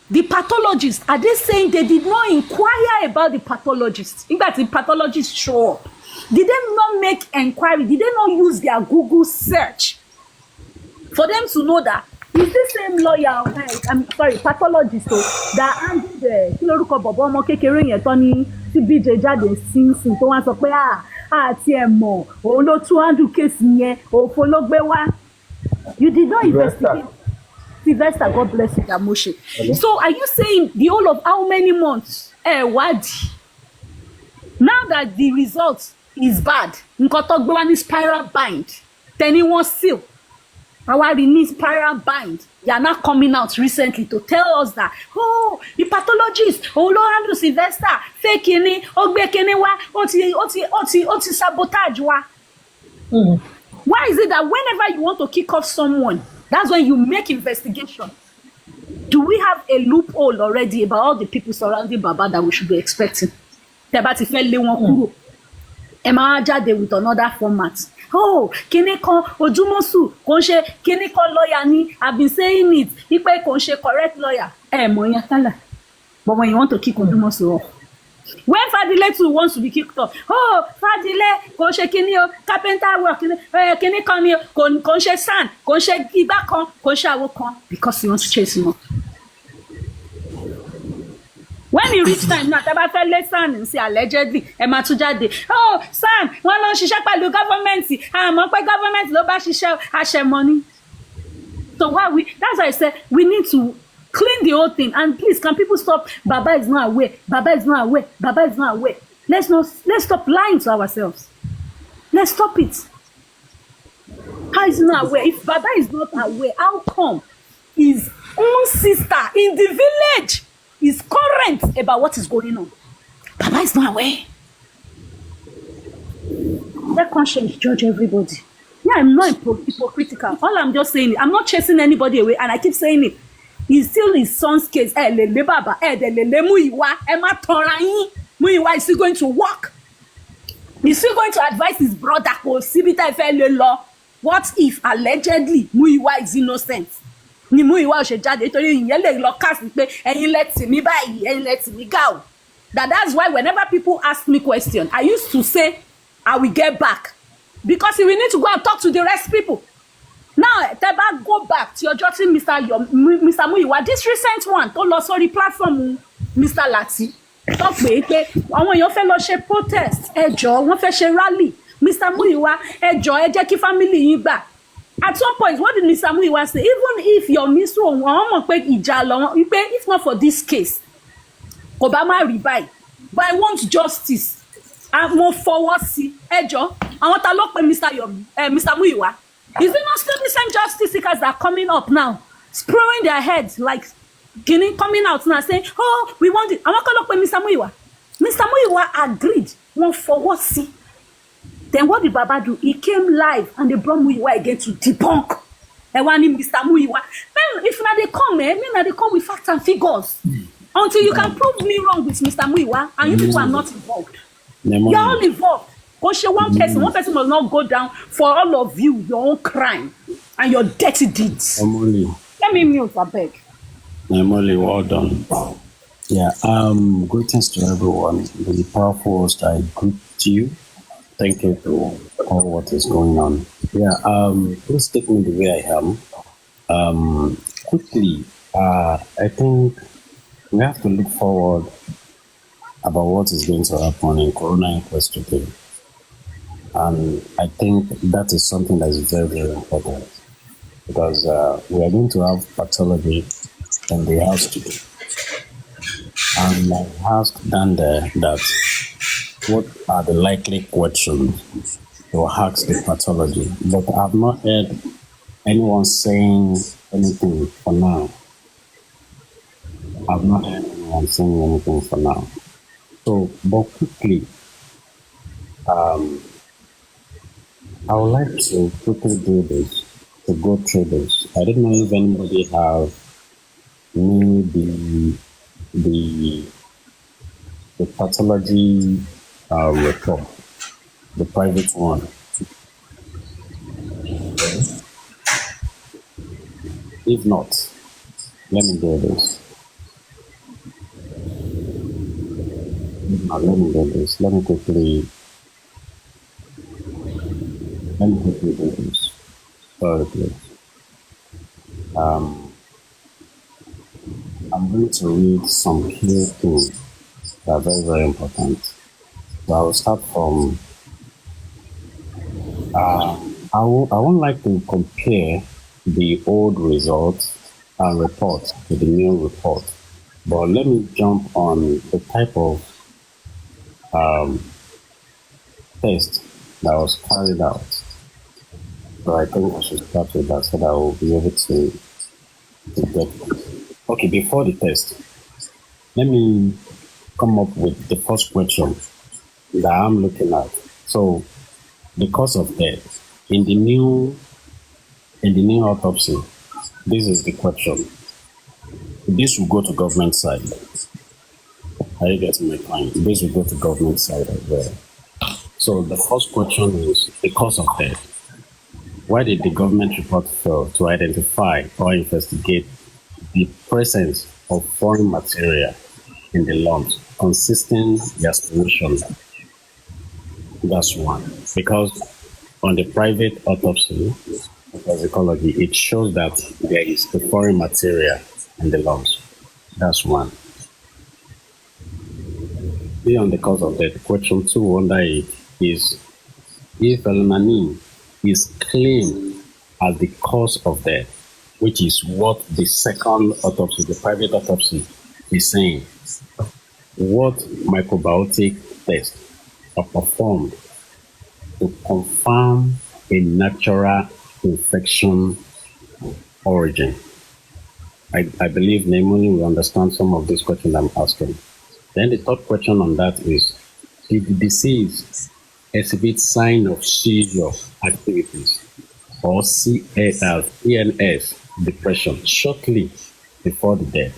the pathologists, are they saying they did not inquire about the pathologists? In fact, the pathologists show up. Did they not make inquiry? Did they not use their Google search for them to know that is the same lawyer, pathologist that handled the kílórúkọ bọ̀bọ̀ ọmọ kékeré yẹn tán ní tí BJ jáde sínsìn tó wá sọ pé àti ẹ̀ mọ̀ òun ló tún handle case yẹn òfo ló gbé wá. You did not investigate. Sylvester, God bless you, Damoshe. So are you saying the whole of how many months? Wadi. Now that the result is bad, nǹkan tó gbé wá ní spiral bind, tẹ́ni wọ́n seal. Our release spiral bind. They are not coming out recently to tell us that, oh, the pathologist, oh, Lord Andrew Sylvester, fake kini, ogbe kini wa, oti sabotage wa. Why is it that whenever you want to kick off someone, that's when you make investigation? Do we have a loophole already about all the people surrounding Baba that we should be expecting? Tẹ́bá ti fẹ́ lé wọn kúrò. Ẹ máa jáde with another format. Oh, kíní kan Odumosu kò ń ṣe kíní kan lawyer ni, I've been saying it, ipe kò ń ṣe correct lawyer. Mọ̀ yẹn tẹ́lẹ̀. But when you want to kick Odumosu off, when Fadile too wants to be kicked off, oh, Fadile kò ń ṣe kíní o, carpenter work kíní kan ni o, kò ń ṣe sand, kò ń ṣe igbá kan, kò ń ṣe àwo kan, because he wants to chase him up. When you reach time now, tẹ́bá fẹ́ lé San and say allegedly, ẹ máa tún jáde. Oh, San, wọ́n lọ ṣiṣẹ́ pẹ̀lú government. Àmọ́ pé government ló bá ṣiṣẹ́ àṣẹmọ́ni. So that's why I said we need to clean the whole thing. And please, can people stop? Baba is not aware. Baba is not aware. Baba is not aware. Let's stop lying to ourselves. Let's stop it. How is he not aware? If Baba is not aware, how come his own sister in the village is current about what is going on? Baba is not aware. Let conscience judge everybody. Yeah, I'm not hypocritical. All I'm just saying, I'm not chasing anybody away, and I keep saying it. It's still his son's case. Lele Baba, lele Muyiwa, Emma Torayin. Muyiwa is still going to work. He's still going to advise his brother, Sibita Ifele law. What if allegedly Muyiwa is innocent? Ni Muyiwa ò ṣe jáde torí ìyẹn lè lọ cast pé ẹ̀yin lẹ tì mí báyìí, ẹ̀yin lẹ tì mí ga o. That's why whenever people ask me question, I used to say, I will get back. Because we need to go and talk to the rest people. Now, Teba, go back to your judging Mr. Muyiwa. This recent one, tó lọ sórí platform Mr. Lati. Talk pé àwọn èèyàn fẹ́ lọ ṣe protest. Ẹ jọ̀ọ́, wọ́n fẹ́ ṣe rally. Mr. Muyiwa, ẹ jọ̀ọ́, ẹ jẹ́ kí family yín gbà. At some point, what did Mr. Muyiwa say? Even if your Mr. Wọ́n mọ̀ pé ìjà lọ, if not for this case, kò bá má rí báyìí. But I want justice. Mo fọwọ́ sí ẹjọ́ àwọn ta ló pe Mr. Muyiwa. Is it not still the same justice seekers that are coming up now, spraying their heads like coming out now saying, oh, we want it. Àwọn kan ló pe Mr. Muyiwa. Mr. Muyiwa agreed. Wọ́n fọwọ́ sí. Then what did Baba do? He came live and they brought Muyiwa again to debunk. Ẹ wá ní Mr. Muyiwa. Then if na they come, they come with facts and figures. Until you can prove me wrong with Mr. Muyiwa and you people are not involved. You're all involved. Because one person must not go down for all of you, your own crime and your dirty deeds. Let me mute, I beg. Nehimolly, well done. Yeah, greetings to everyone. The powerful host, I greet you. Thank you to all what is going on. Yeah, please take me the way I am. Quickly, I think we have to look forward about what is going to happen in Corona Inquest today. And I think that is something that is very, very important because we are going to have pathology in the house today. And I asked Dan there that what are the likely questions to ask the pathology, but I've not heard anyone saying anything for now. I've not heard anyone saying anything for now. So, but quickly, I would like to quickly do this, to go through this. I don't know if anybody have maybe the pathology report, the private one. If not, let me do this. Let me do this. Let me quickly do this. Sorry, please. I'm going to read some key things that are very, very important. So I will start from, I won't like to compare the old results and reports to the new report, but let me jump on the type of test that was carried out. So I think I should start with that so that I will be able to get this. Okay, before the test, let me come up with the first question that I'm looking at. So the cause of death in the new autopsy, this is the question. This will go to government side. Are you getting my point? This will go to government side as well. So the first question is the cause of death. Why did the government report fail to identify or investigate the presence of foreign material in the lungs consisting the aspiration? That's one. Because on the private autopsy, toxicology, it shows that there is the foreign material in the lungs. That's one. Beyond the cause of death, question 2 under it is if Elmanin is claimed as the cause of death, which is what the second autopsy, the private autopsy, is saying. What microbiotic tests are performed to confirm a natural infection origin? I believe Nehimolly will understand some of these questions I'm asking. Then the third question on that is, if the disease exhibits sign of seizure activities or CNS depression shortly before the death,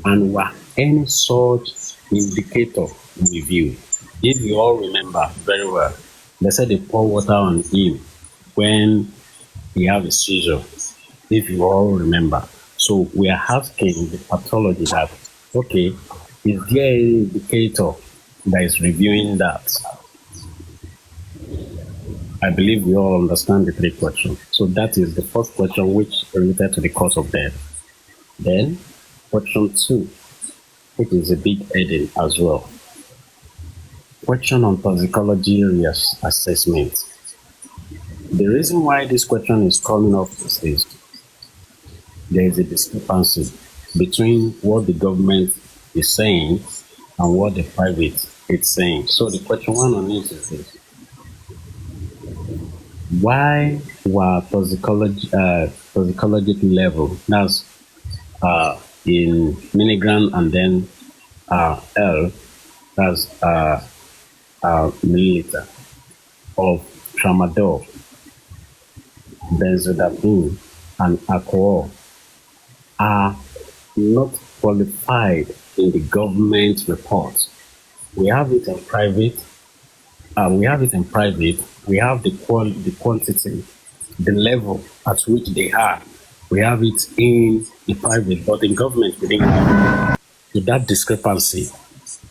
and were any such indicator reviewed? If you all remember very well, they said they pour water on him when he had a seizure, if you all remember. So we are asking the pathology that, okay, Is there an indicator that is reviewing that? I believe we all understand the three questions. So that is the first question, which related to the cause of death. Then question 2, which is a big heading as well. Question on toxicology assessment. The reason why this question is coming up is there is a discrepancy between what the government is saying and what the private is saying. So the question 1 on it is this: why were toxicological level, that's in milligram and then L, that's milliliter of tramadol, benzodiazepine, and alcohol are not qualified in the government report? We have it in private. We have the quantity, the level at which they are. We have it in the private, but in government we didn't have it. So that discrepancy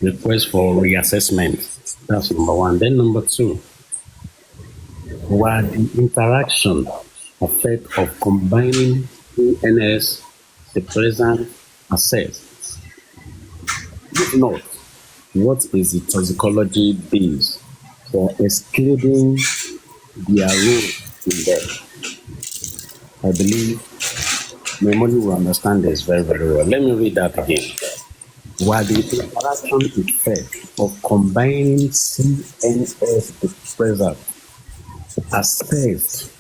requests for reassessment. That's number 1. Then number 2, were the interaction effect of combining NS, the present, assessed? If not, what is the toxicology base for excluding their role in death? I believe Nehimolly will understand this very, very well. Let me read that again. Were the interaction effect of combining CNS present assessed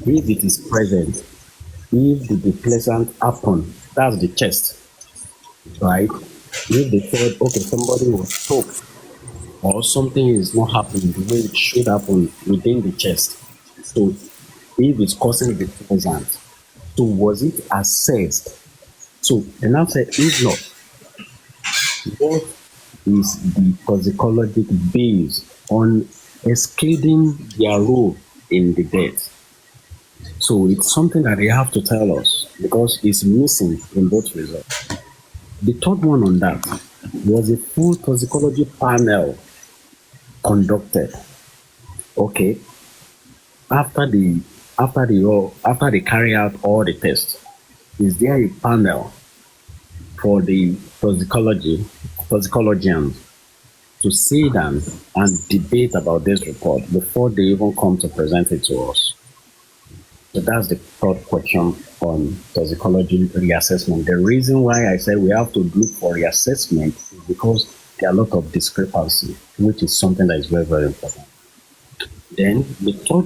if it is present, if the deplacement happen, that's the chest, right? If they thought, okay, somebody was choked or something is not happening the way it should happen within the chest, so if it's causing the deplacement, so was it assessed? So the now said, if not, what is the toxicologic base on excluding their role in the death? So it's something that they have to tell us because it's missing in both results. The third one on that was a full toxicology panel conducted. Okay, after they carry out all the tests, is there a panel for the toxicologians to sit down and debate about this report before they even come to present it to us? So that's the third question on toxicology reassessment. The reason why I say we have to look for reassessment is because there are a lot of discrepancy, which is something that is very, very important. Then the third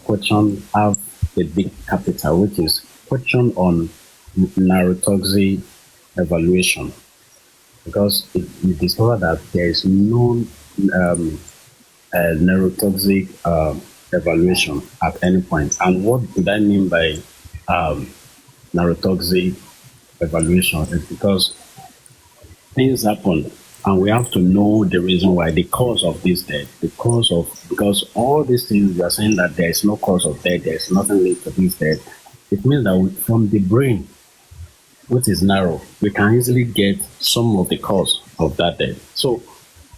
question have a big capital, which is question on neurotoxic evaluation, because it discovered that there is no neurotoxic evaluation at any point. And what did I mean by neurotoxic evaluation? Is because things happen and we have to know the reason why, the cause of this death, because all these things we are saying that there is no cause of death, there is nothing linked to this death. It means that from the brain, which is narrow, we can easily get some of the cause of that death. So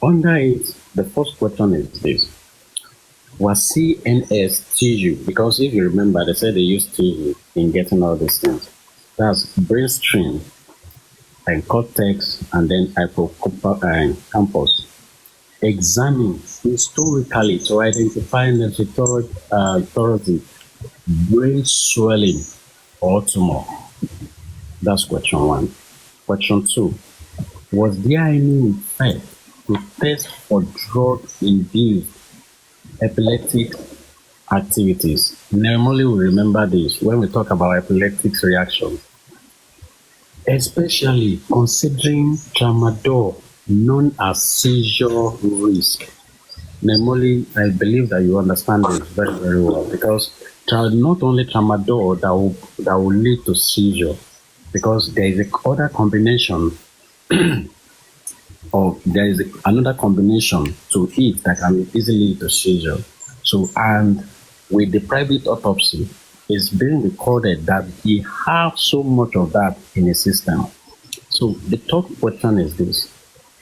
under it, the first question is this: was CNS tissue? Because if you remember, they said they use tissue in getting all these things. That's brainstem and cortex and then hippocampus. Examine historically to identify necrotic brain swelling or tumor. That's question 1. Question 2: was there any effect to test for drug-induced epileptic activities? Normally we remember this when we talk about epileptic reactions, especially considering tramadol, known as seizure risk. Nehimolly, I believe that you understand this very, very well, because not only tramadol that will lead to seizure, because there is another combination another combination to it that can easily lead to seizure. So, and with the private autopsy, it's being recorded that he have so much of that in his system. So the third question is this: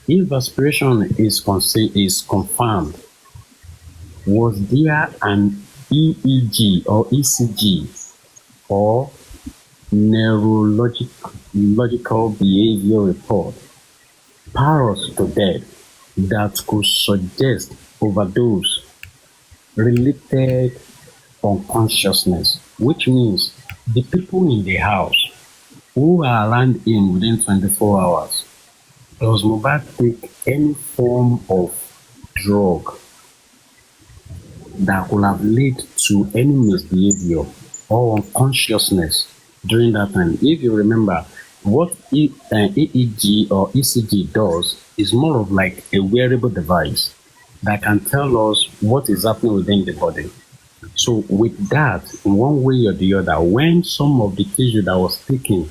if aspiration is confirmed, was there an EEG or ECG or neurological behavior report prior to death that could suggest overdose related unconsciousness, which means the people in the house who are around him within 24 hours, does Mohbad take any form of drug that could have led to any misbehavior or unconsciousness during that time? If you remember, what EEG or ECG does is more of like a wearable device that can tell us what is happening within the body. So with that, in one way or the other, when some of the tissue that was taken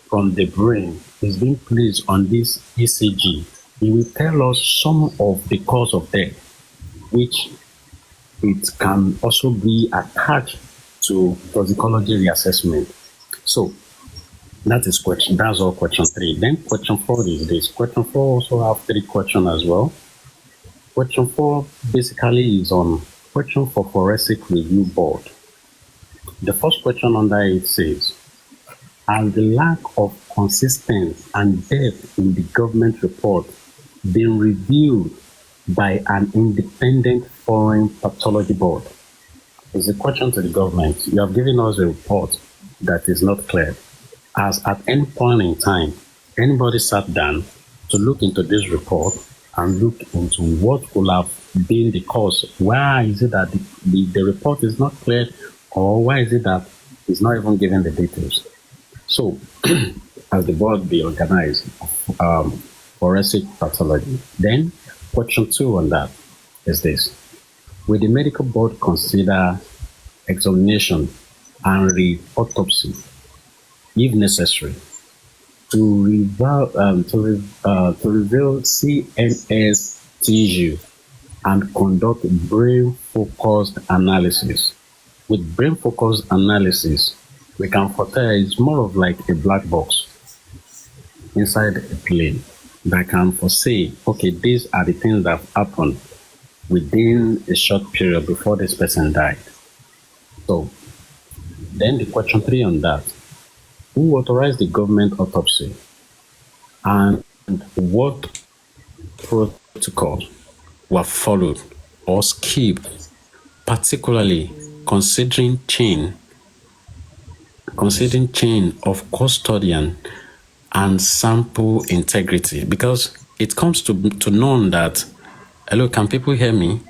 from the brain is being placed on this ECG, it will tell us some of the cause of death, which it can also be attached to toxicology reassessment. So that's all question 3. Then question 4 is this. Question 4 also have 3 questions as well. Question 4 basically is on question for Forensic Review Board. The first question under it says, has the lack of consistency and depth in the government report been reviewed by an independent foreign pathology board? It's a question to the government. You have given us a report that is not clear. Has at any point in time anybody sat down to look into this report and look into what could have been the cause? Why is it that the report is not clear, or why is it that it's not even given the details? So, has the board be organized forensic pathology? Then, question 2 on that is this: will the medical board consider examination and re-autopsy, if necessary, to reveal CNS tissue and conduct brain-focused analysis? With brain-focused analysis, we can foretell it's more of like a black box inside a plane that can foresee, okay, these are the things that have happened within a short period before this person died. So, then the question 3 on that: who authorized the government autopsy, and what protocols were followed or skipped, particularly considering chain of custodian and sample integrity? Because it comes to known that, hello, can people hear me?